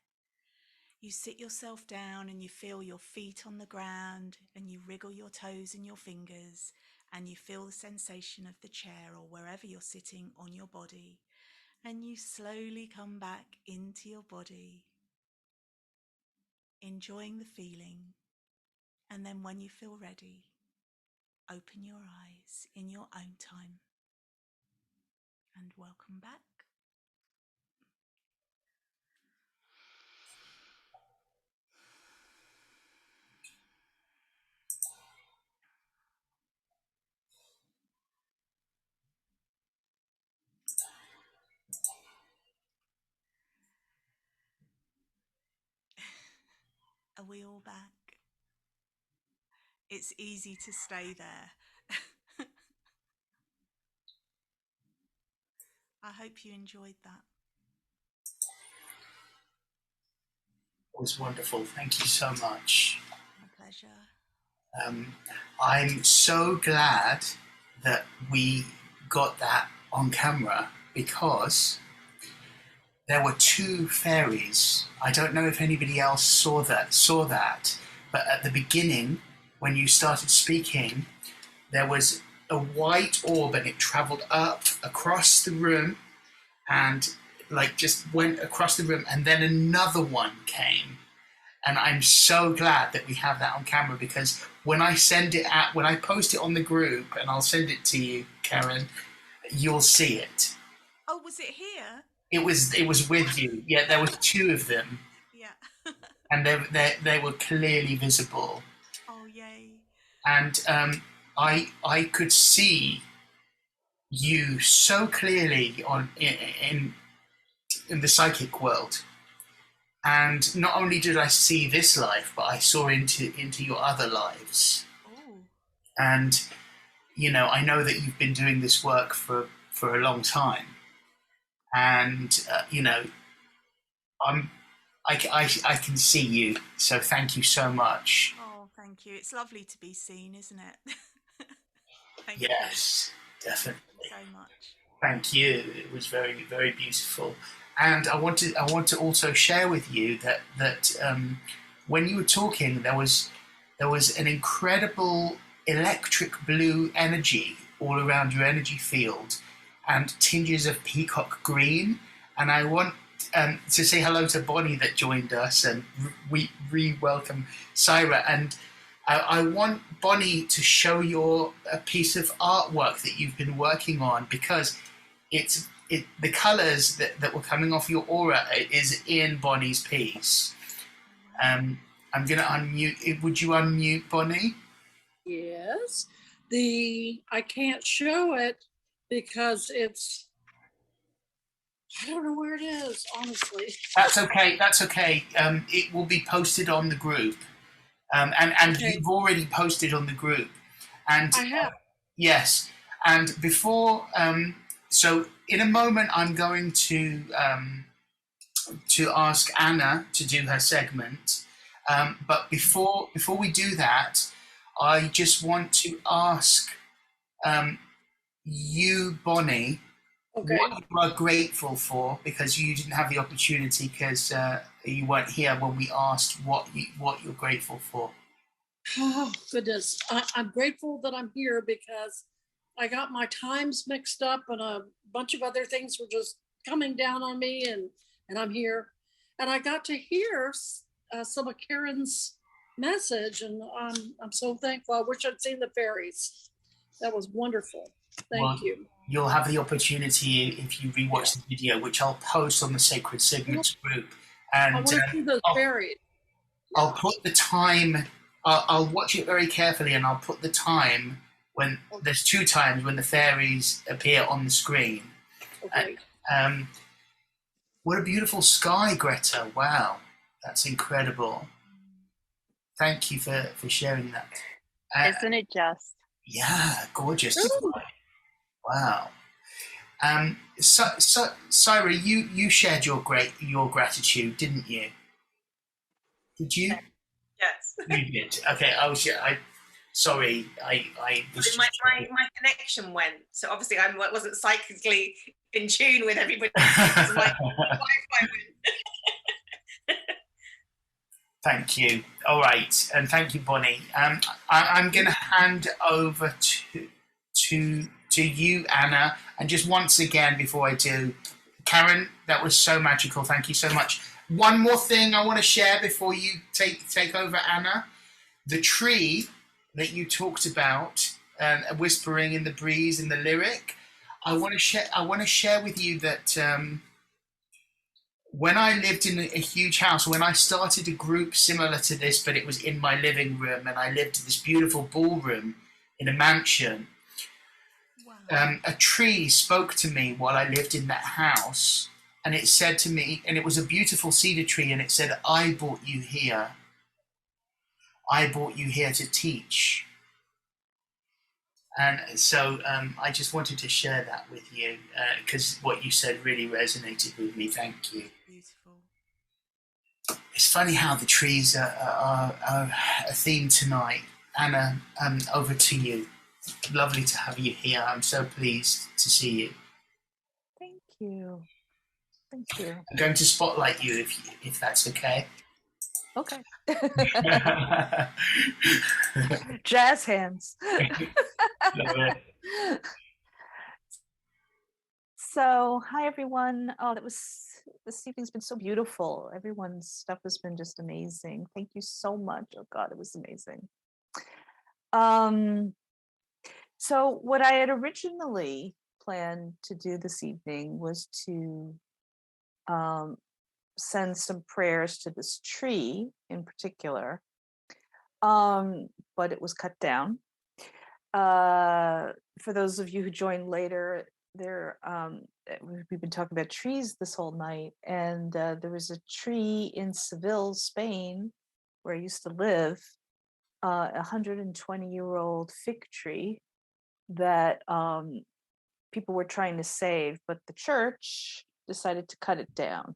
You sit yourself down and you feel your feet on the ground, and you wriggle your toes and your fingers, and you feel the sensation of the chair or wherever you're sitting on your body, and you slowly come back into your body, enjoying the feeling. And then when you feel ready, open your eyes in your own time, and welcome back. Are we all back? It's easy to stay there. I hope you enjoyed that. It was wonderful. Thank you so much. My pleasure. I'm so glad that we got that on camera, because there were two fairies. I don't know if anybody else saw that, but at the beginning, when you started speaking, there was a white orb, and it traveled up across the room and like just went across the room, and then another one came. And I'm so glad that we have that on camera, because when I send it out, when I post it on the group, and I'll send it to you, Karen, you'll see it. Oh, was it here? It was with you. Yeah, there was two of them. Yeah. And they were clearly visible. Oh, yay. And I could see you so clearly in the psychic world. And not only did I see this life, but I saw into your other lives. Oh. And, you know, I know that you've been doing this work for a long time. And, you know, I can see you. So thank you so much. Oh, thank you. It's lovely to be seen, isn't it? Thank Yes, you. definitely. So much. Thank you. It was very, very beautiful. And I want to also share with you that when you were talking, there was an incredible electric blue energy all around your energy field, and tinges of peacock green. And I want to say hello to Bonnie that joined us, and we re-welcome Syra. And I want Bonnie to show a piece of artwork that you've been working on, because the colours that were coming off your aura is in Bonnie's piece. I'm going to unmute. Would you unmute, Bonnie? Yes. I can't show it because I don't know where it is, honestly. That's okay. That's okay. It will be posted on the group. And okay. You've already posted on the group. And I have. Yes. And before, so in a moment, I'm going to ask Anna to do her segment. But before we do that, I just want to ask you, Bonnie, okay, what you are grateful for, because you didn't have the opportunity because you weren't here when we asked what you're grateful for. Oh, goodness. I'm grateful that I'm here because I got my times mixed up and a bunch of other things were just coming down on me, and I'm here. And I got to hear some of Karen's message, and I'm so thankful. I wish I'd seen the fairies. That was wonderful. Thank you. You'll have the opportunity if you rewatch the video, which I'll post on the Sacred Segments group. And I want to see those fairies. I'll put the time. I'll watch it very carefully, and I'll put the time when there's two times when the fairies appear on the screen. Okay. What a beautiful sky, Greta! Wow, that's incredible. Thank you for sharing that. Isn't it just? Yeah, gorgeous. Wow. So Syra, you shared your gratitude, didn't you? Did you? Yes. You did. Okay. Sorry. I was. My connection went. So obviously I wasn't psychically in tune with everybody. So my Wi-Fi went. Thank you. All right, and thank you, Bonnie. I'm going to hand over to you, Anna, and just once again before I do, Karen, that was so magical. Thank you so much. One more thing I want to share before you take over, Anna. The tree that you talked about, whispering in the breeze in the lyric. I want to share with you that. When I lived in a huge house, when I started a group similar to this, but it was in my living room, and I lived in this beautiful ballroom in a mansion, a tree spoke to me while I lived in that house, and it said to me, and it was a beautiful cedar tree, and it said, "I brought you here. I brought you here to teach." And so I just wanted to share that with you because what you said really resonated with me. Thank you. Beautiful. It's funny how the trees are a theme tonight. Anna, over to you. Lovely to have you here. I'm so pleased to see you. Thank you. Thank you. I'm going to spotlight you if that's okay. Okay. Jazz hands. Love it. So, hi everyone. Oh, this evening's been so beautiful. Everyone's stuff has been just amazing. Thank you so much. Oh God, it was amazing. So what I had originally planned to do this evening was to send some prayers to this tree in particular, but it was cut down. For those of you who joined later, we've been talking about trees this whole night, and there was a tree in Seville, Spain, where I used to live, 120-year-old fig tree that people were trying to save, but the church decided to cut it down.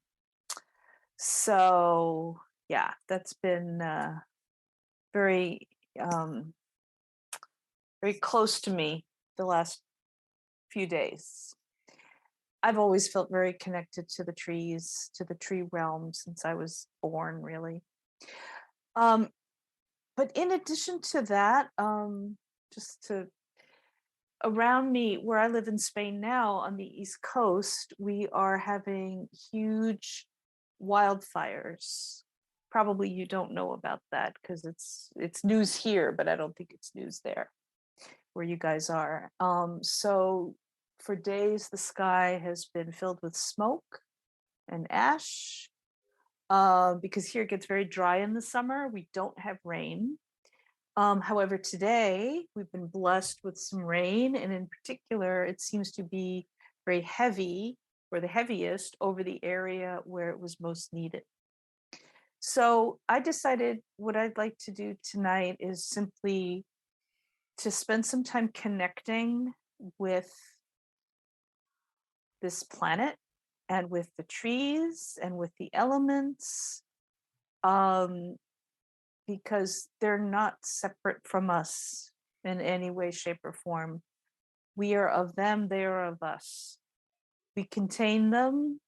So yeah, that's been very very close to me the last few days. I've always felt very connected to the trees, to the tree realm since I was born, really. But in addition to that, around me, where I live in Spain now on the East Coast, we are having huge wildfires. Probably you don't know about that because it's news here, but I don't think it's news there where you guys are. So for days, the sky has been filled with smoke and ash because here it gets very dry in the summer. We don't have rain. However, today we've been blessed with some rain, and in particular, it seems to be very heavy, or the heaviest, over the area where it was most needed. So I decided what I'd like to do tonight is simply to spend some time connecting with this planet and with the trees and with the elements, because they're not separate from us in any way, shape, or form. We are of them, they are of us. We contain them,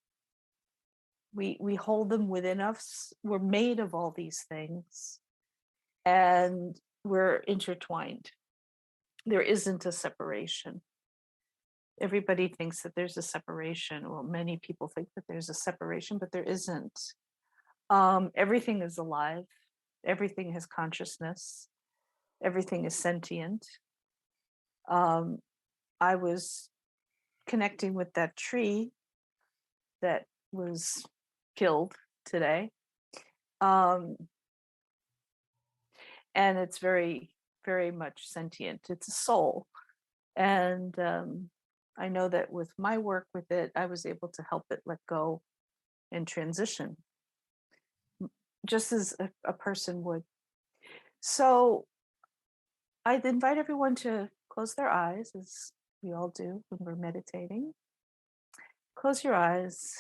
we hold them within us. We're made of all these things, and we're intertwined. There isn't a separation. Everybody thinks that there's a separation. Well, many people think that there's a separation, but there isn't. Everything is alive. Everything has consciousness. Everything is sentient. I was connecting with that tree that was killed today. And it's very, very much sentient. It's a soul. And I know that with my work with it, I was able to help it let go and transition, just as a person would. So I'd invite everyone to close their eyes, as we all do when we're meditating. Close your eyes.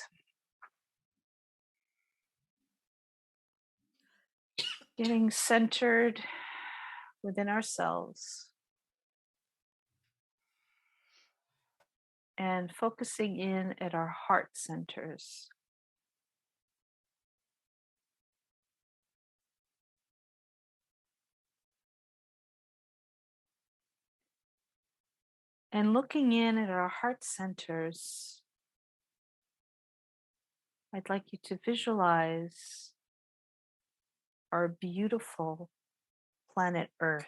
Getting centered within ourselves. And focusing in at our heart centers. And looking in at our heart centers, I'd like you to visualize our beautiful planet Earth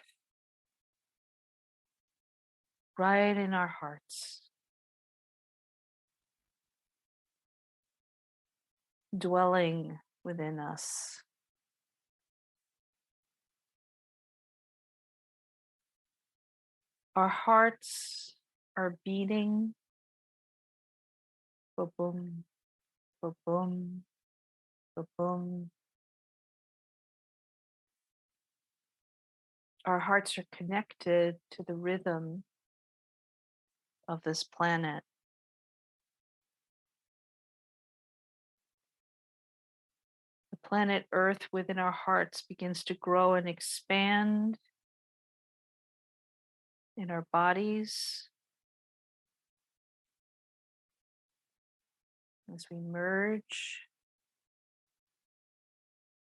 right in our hearts, dwelling within us. Our hearts are beating, ba-boom, ba-boom, ba-boom. Our hearts are connected to the rhythm of this planet. The planet Earth within our hearts begins to grow and expand in our bodies as we merge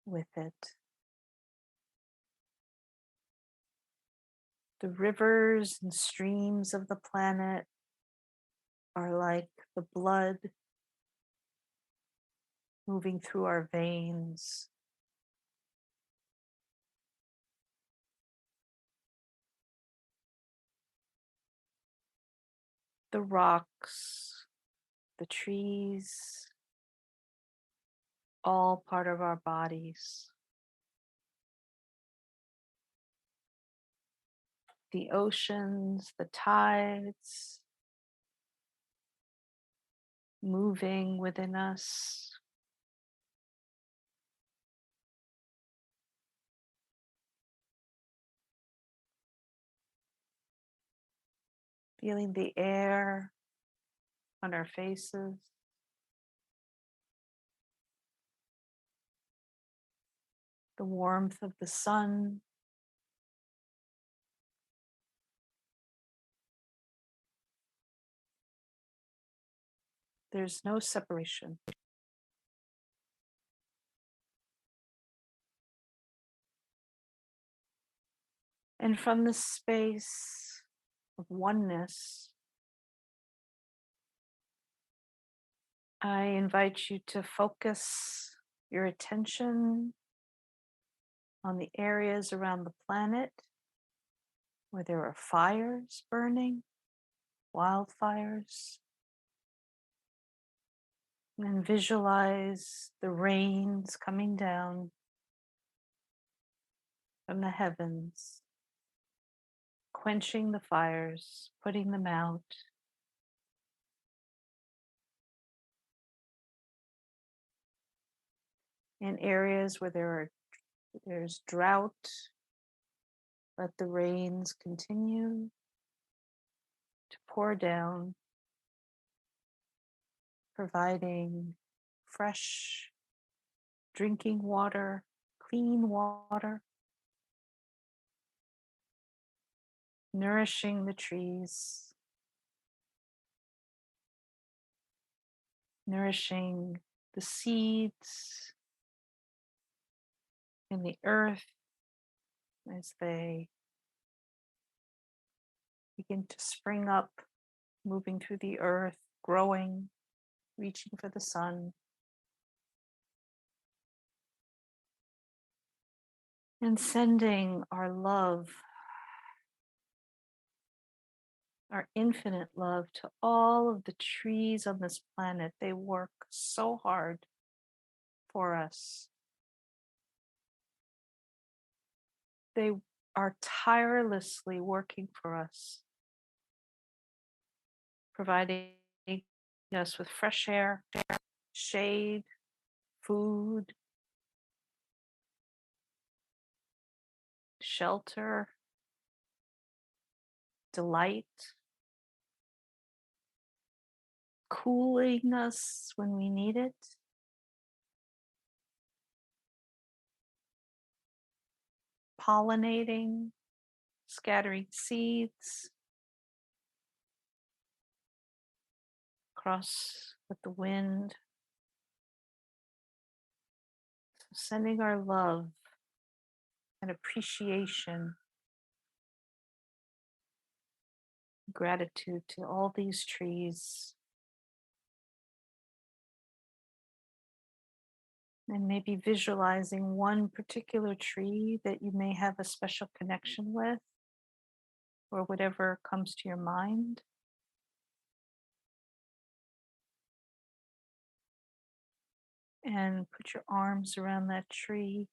with it. The rivers and streams of the planet are like the blood moving through our veins. The rocks, the trees, all part of our bodies. The oceans, the tides, moving within us. Feeling the air on our faces. The warmth of the sun. There's no separation. And from this space of oneness, I invite you to focus your attention on the areas around the planet where there are fires burning, wildfires, and visualize the rains coming down from the heavens, quenching the fires, putting them out. In areas where there's drought, let the rains continue to pour down, providing fresh drinking water, clean water, nourishing the trees, nourishing the seeds in the earth as they begin to spring up, moving through the earth, growing, reaching for the sun. And sending our love, our infinite love to all of the trees on this planet. They work so hard for us. They are tirelessly working for us, providing us with fresh air, shade, food, shelter, delight, cooling us when we need it, pollinating, scattering seeds across with the wind. So sending our love and appreciation, gratitude to all these trees. And maybe visualizing one particular tree that you may have a special connection with, or whatever comes to your mind. And put your arms around that tree,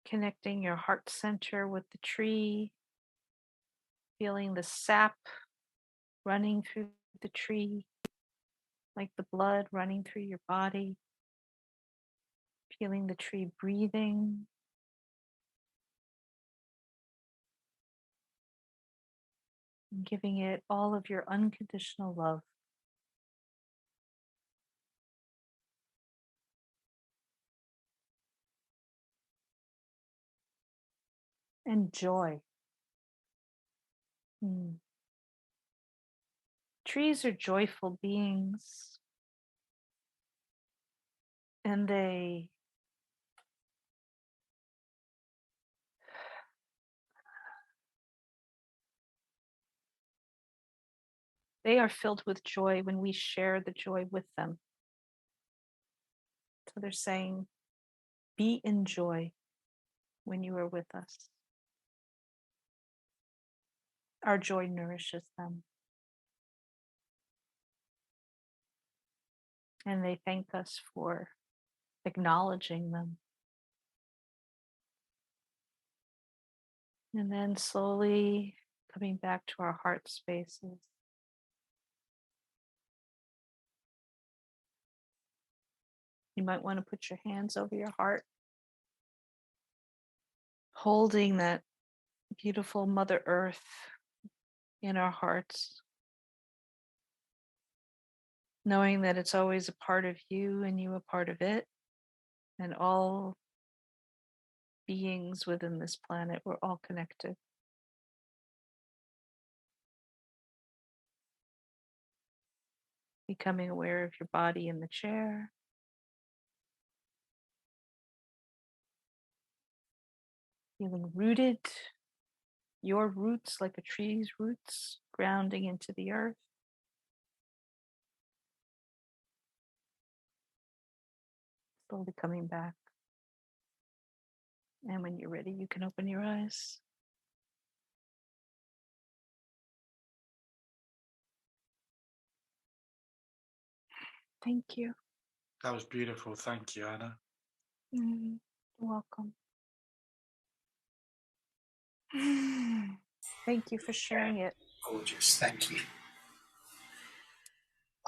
connecting your heart center with the tree, feeling the sap running through the tree, like the blood running through your body, feeling the tree breathing, and giving it all of your unconditional love. And joy. Trees are joyful beings, and they They are filled with joy when we share the joy with them. So they're saying, be in joy when you are with us. Our joy nourishes them. And they thank us for acknowledging them. And then slowly coming back to our heart spaces. You might want to put your hands over your heart, holding that beautiful Mother Earth in our hearts, knowing that it's always a part of you and you a part of it, and all beings within this planet, we're all connected. Becoming aware of your body in the chair. Feeling rooted, your roots like a tree's roots, grounding into the earth. Slowly coming back. And when you're ready, you can open your eyes. Thank you. That was beautiful. Thank you, Anna. You're welcome. Thank you for sharing it. Gorgeous, thank you.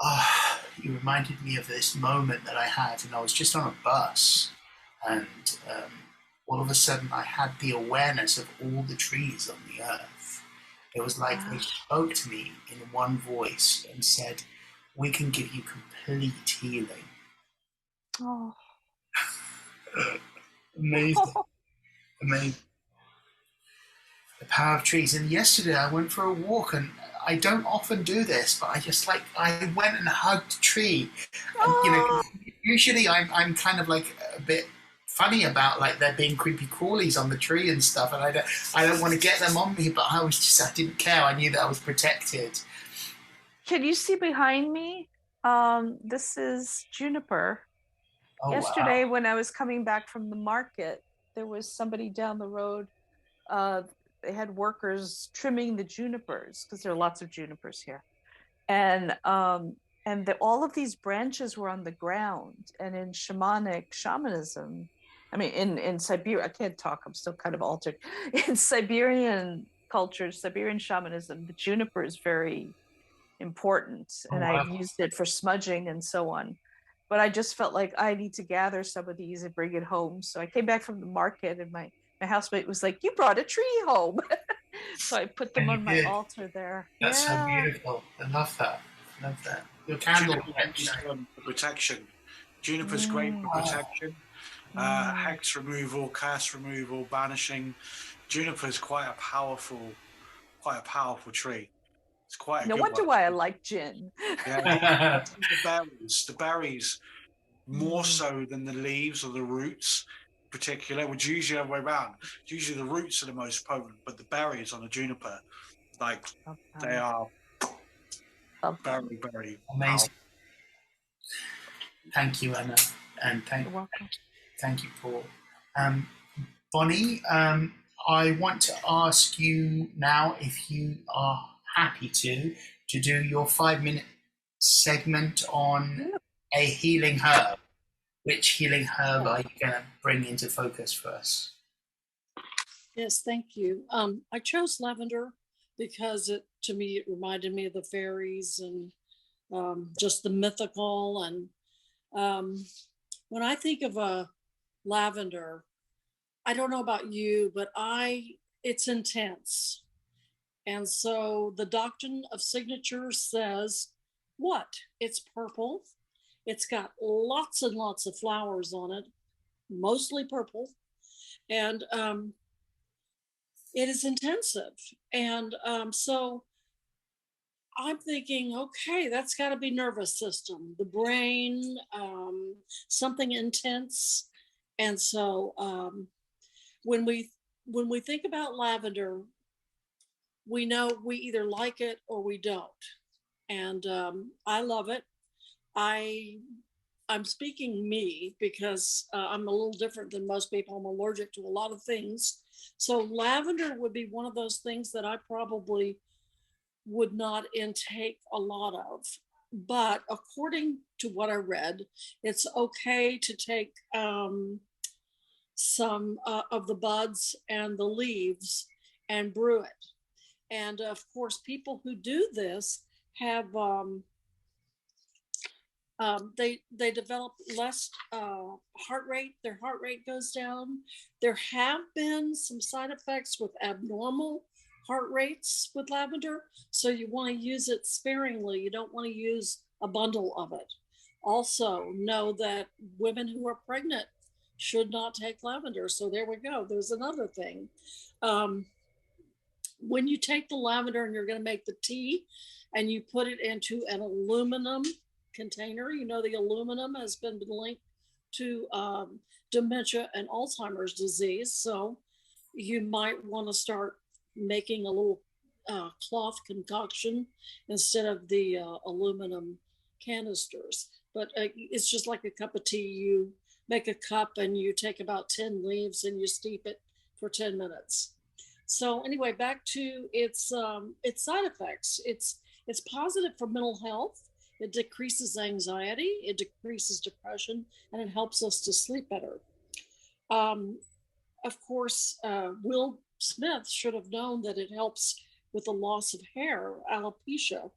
Ah, you reminded me of this moment that I had, and I was just on a bus, and all of a sudden I had the awareness of all the trees on the earth. It was like they spoke to me in one voice and said, "We can give you complete healing." Oh. Amazing. Amazing. The power of trees. And yesterday I went for a walk, and I don't often do this, but I went and hugged a tree. And, you know, usually I'm kind of like a bit funny about like there being creepy crawlies on the tree and stuff, and I don't want to get them on me, but I didn't care. I knew that I was protected. Can you see behind me? This is juniper. Oh, yesterday, wow. when I was coming back from the market, there was somebody down the road. They had workers trimming the junipers because there are lots of junipers here, and all of these branches were on the ground. And in shamanism, I mean, in Siberia, I can't talk. I'm still kind of altered. In Siberian cultures, Siberian shamanism, the juniper is very important, and I've used it for smudging and so on. But I just felt like I need to gather some of these and bring it home. So I came back from the market, and my housemate was like, "You brought a tree home." So I put them on my altar there. That's so beautiful. I love that. Love that. Your candle protection. Juniper's great for protection. Hex removal, curse removal, banishing. Juniper is quite a powerful tree. It's quite a no good wonder one. why I like gin. Yeah, the berries more so than the leaves or the roots in particular, which usually the other way around. Usually the roots are the most potent, but the berries on the juniper, like they are very, very amazing. powerful. Thank you, Anna, and thank you, Paul. Bonnie, I want to ask you now if you are happy to do your 5-minute segment on a healing herb. Which healing herb are you going to bring into focus for us? Yes, thank you. I chose lavender because to me it reminded me of the fairies and just the mythical. And when I think of a lavender, I don't know about you, but it's intense. And so the doctrine of signature says, what? It's purple. It's got lots and lots of flowers on it, mostly purple. And it is intensive. And so I'm thinking, okay, that's got to be nervous system, the brain, something intense. And so when we think about lavender, we know we either like it or we don't. and I love it. I'm speaking me because I'm a little different than most people. I'm allergic to a lot of things. So lavender would be one of those things that I probably would not intake a lot of. But according to what I read, it's okay to take some of the buds and the leaves and brew it. And of course, people who do this have they develop less heart rate. Their heart rate goes down. There have been some side effects with abnormal heart rates with lavender, so you want to use it sparingly. You don't want to use a bundle of it. Also, know that women who are pregnant should not take lavender. So there we go. There's another thing. When you take the lavender and you're going to make the tea, and you put it into an aluminum container, you know the aluminum has been linked to dementia and Alzheimer's disease. So you might want to start making a little cloth concoction instead of the aluminum canisters. But it's just like a cup of tea. You make a cup and you take about 10 leaves and you steep it for 10 minutes. So anyway, back to its side effects. It's positive for mental health. It decreases anxiety, it decreases depression, and it helps us to sleep better. Of course, Will Smith should have known that it helps with the loss of hair, alopecia,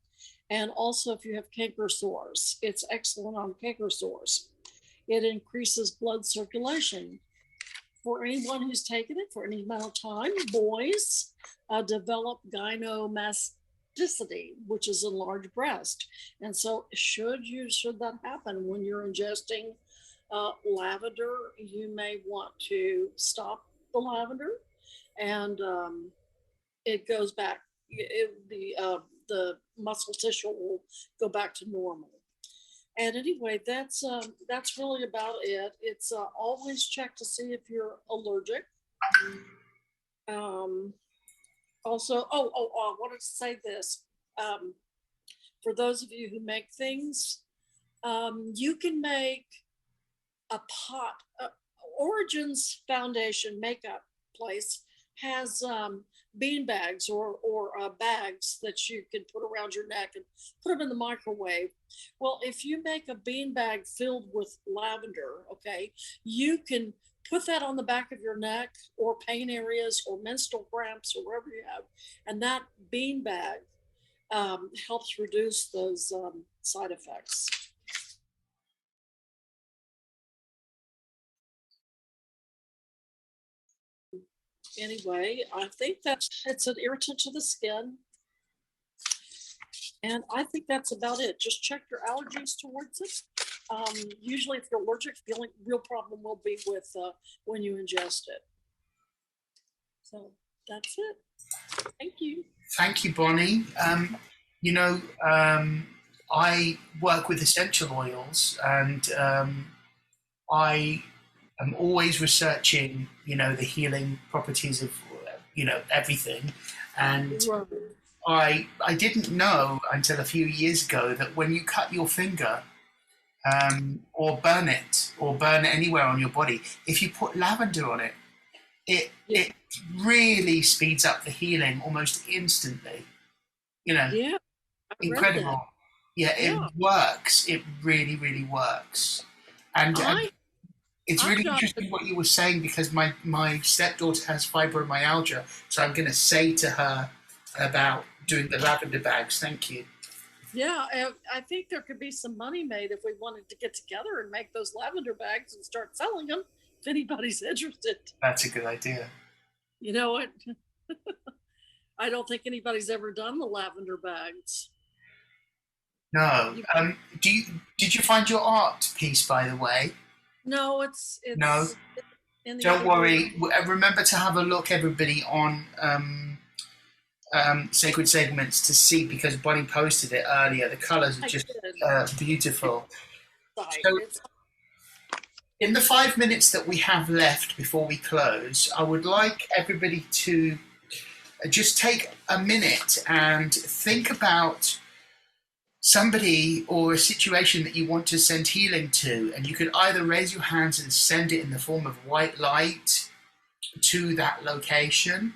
and also if you have canker sores. It's excellent on canker sores. It increases blood circulation. For anyone who's taken it for any amount of time, boys develop gynecomasticity, which is enlarged breast. And so should that happen when you're ingesting lavender, you may want to stop the lavender, and it goes back. The muscle tissue will go back to normal. And anyway, that's really about it. It's always check to see if you're allergic. Also, I wanted to say this. For those of you who make things, you can make a pot. Origins Foundation makeup place has bean bags or bags that you can put around your neck and put them in the microwave. Well, if you make a bean bag filled with lavender, okay, you can put that on the back of your neck or pain areas or menstrual cramps or wherever you have, and that bean bag helps reduce those side effects. Anyway, I think it's an irritant to the skin. And I think that's about it. Just check your allergies towards it. Usually if you're allergic, the only real problem will be with when you ingest it. So that's it. Thank you. Thank you, Bonnie. I work with essential oils, and I am always researching, the healing properties of, everything. And I didn't know until a few years ago that when you cut your finger or burn it anywhere on your body, if you put lavender on it, it really speeds up the healing almost instantly. Yeah, incredible. It works. It really, really works. And it's really interesting what you were saying, because my stepdaughter has fibromyalgia, so I'm going to say to her about doing the lavender bags. Thank you. Yeah, I think there could be some money made if we wanted to get together and make those lavender bags and start selling them, if anybody's interested. That's a good idea. You know what? I don't think anybody's ever done the lavender bags. No. Did you find your art piece, by the way? No, it's no. Don't worry. Remember to have a look, everybody, on Sacred Segments to see, because Bonnie posted it earlier. The colours are just beautiful. So, in the 5 minutes that we have left before we close, I would like everybody to just take a minute and think about somebody or a situation that you want to send healing to, and you can either raise your hands and send it in the form of white light to that location,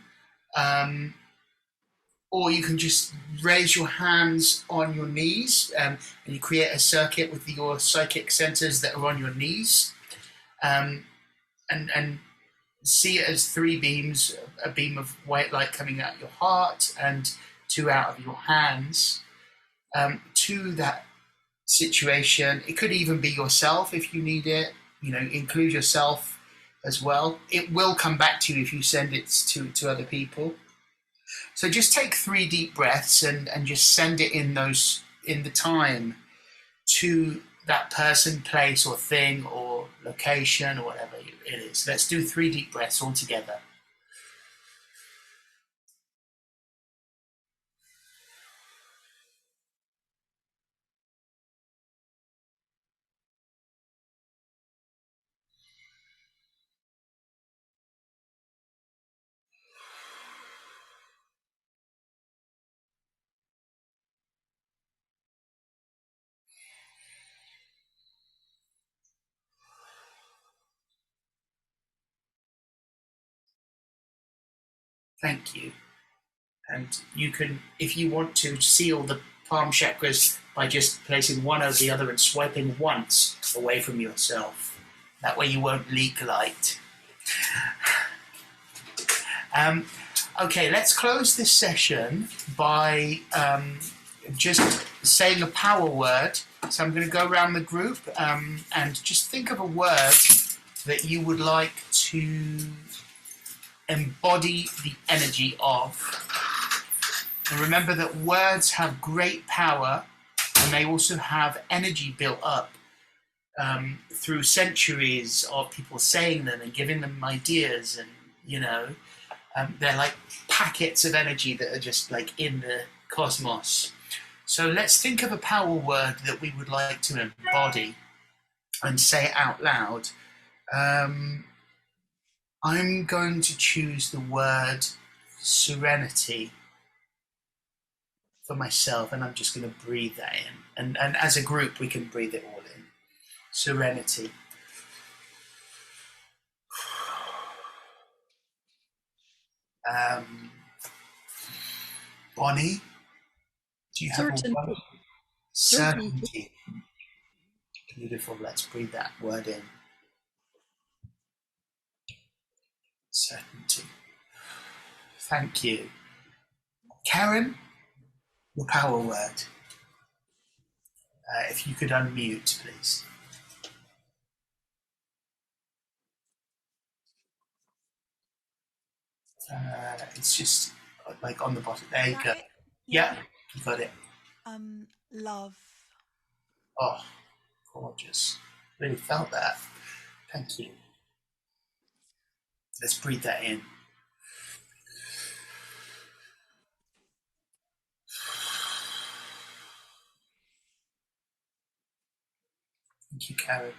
or you can just raise your hands on your knees, and you create a circuit with your psychic centers that are on your knees, and see it as three beams: a beam of white light coming out of your heart and two out of your hands, to that situation. It could even be yourself if you need it. Include yourself as well. It will come back to you if you send it to other people. So just take 3 deep breaths and just send it in the time to that person, place, or thing, or location, or whatever it is. Let's do 3 deep breaths all together. Thank you. And you can, if you want to, seal the palm chakras by just placing one over the other and swiping once away from yourself. That way you won't leak light. Okay, let's close this session by just saying a power word. So I'm going to go around the group and just think of a word that you would like to embody the energy of. And remember that words have great power, and they also have energy built up through centuries of people saying them and giving them ideas, and they're like packets of energy that are just like in the cosmos. So let's think of a power word that we would like to embody and say it out loud. I'm going to choose the word serenity for myself, and I'm just going to breathe that in. And as a group, we can breathe it all in. Serenity. Bonnie, do you have a word? Certainty. Beautiful. Let's breathe that word in. Certainty. Thank you. Karen, your power word. If you could unmute, please. It's just like on the bottom. There you go. Yeah, you got it. Love. Oh, gorgeous. Really felt that. Thank you. Let's breathe that in. Thank you, Karen.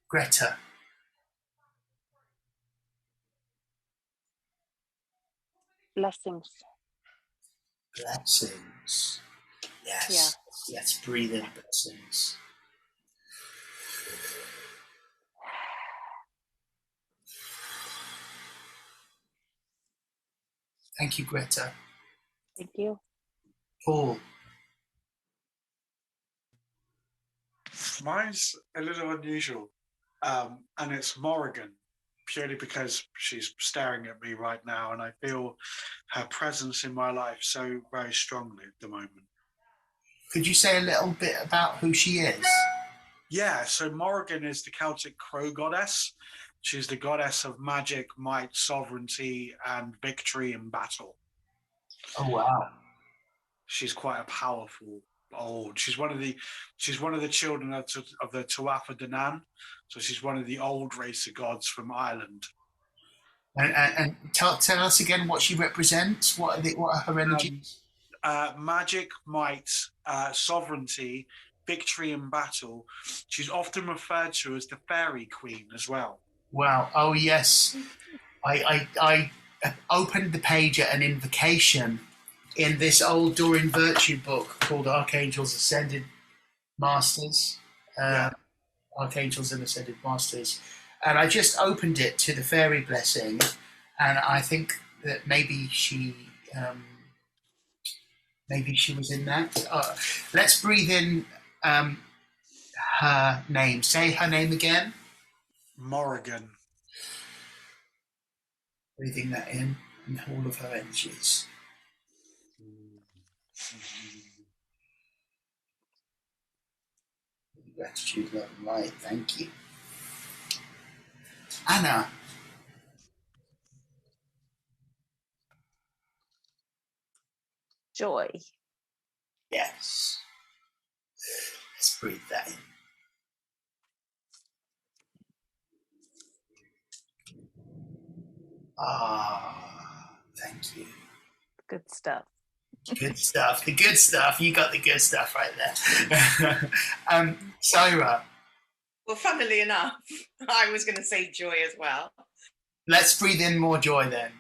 Greta. Blessings. Blessings. Yes. Yeah. Let's breathe in blessings. Thank you, Greta. Thank you. Paul. Mine's a little unusual, and it's Morrigan, purely because she's staring at me right now, and I feel her presence in my life so very strongly at the moment. Could you say a little bit about who she is? Yeah, so Morrigan is the Celtic crow goddess. She's the goddess of magic, might, sovereignty, and victory in battle. Oh, wow. She's quite a powerful old. She's one of the children of the Tuatha De Danann. So she's one of the old race of gods from Ireland. And tell us again what she represents. What are her energies? Magic, might, sovereignty, victory in battle. She's often referred to as the fairy queen as well. Wow. Oh, yes. I opened the page at an invocation in this old Doreen Virtue book called Archangels Ascended Masters. Archangels and Ascended Masters. And I just opened it to the fairy blessing, and I think that maybe she was in that. Let's breathe in her name. Say her name again. Morrigan. Breathing that in and all of her energies. Gratitude, love, and light. Thank you. Anna. Joy. Yes. Let's breathe that in. Thank you. Good stuff. Good stuff. The good stuff. You got the good stuff right there. Syra. Well, funnily enough, I was going to say joy as well. Let's breathe in more joy then.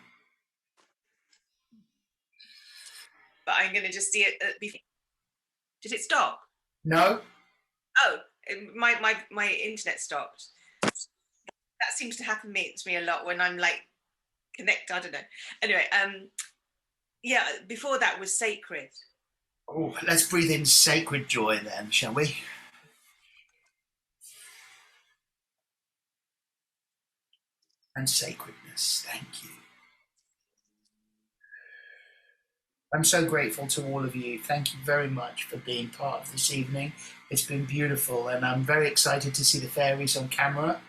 But I'm going to just see it. Did it stop? No. Oh, my internet stopped. That seems to happen to me a lot when I'm like connect. I don't know. Anyway, yeah. Before that was sacred. Oh, let's breathe in sacred joy then, shall we? And sacredness. Thank you. I'm so grateful to all of you. Thank you very much for being part of this evening. It's been beautiful, and I'm very excited to see the fairies on camera,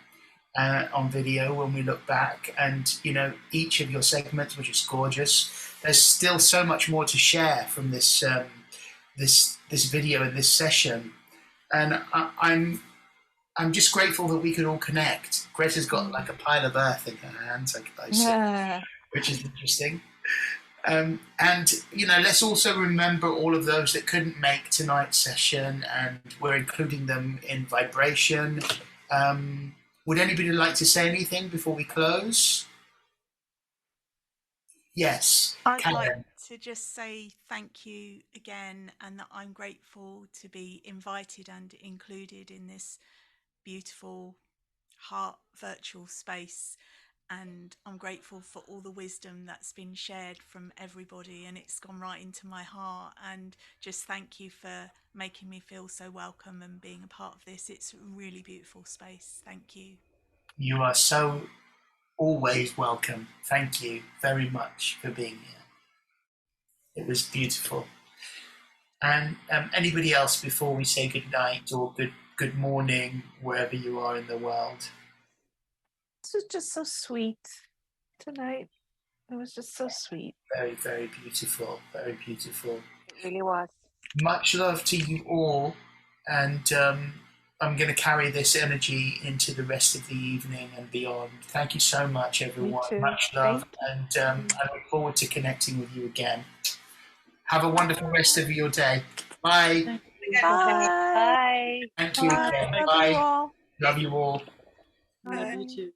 on video when we look back. And, you know, each of your segments, which is gorgeous. There's still so much more to share from this this video and this session. And I'm just grateful that we could all connect. Greta's got like a pile of earth in her hands, I see, which is interesting. And, you know, let's also remember all of those that couldn't make tonight's session, and we're including them in vibration. Would anybody like to say anything before we close? Yes. I'd Karen. like to just say thank you again, and that I'm grateful to be invited and included in this beautiful heart virtual space. And I'm grateful for all the wisdom that's been shared from everybody, and it's gone right into my heart. And just thank you for making me feel so welcome and being a part of this. It's a really beautiful space. Thank you. You are so always welcome. Thank you very much for being here. It was beautiful. And anybody else before we say good night or good morning, wherever you are in the world? This was just so sweet tonight. It was just so sweet. Very, very beautiful. Very beautiful. It really was. Much love to you all. And I'm going to carry this energy into the rest of the evening and beyond. Thank you so much, everyone. Much love. And I look forward to connecting with you again. Have a wonderful rest of your day. Bye. Bye. Thank you again. Love Bye. you all. Love you all. Love you too. Thank you.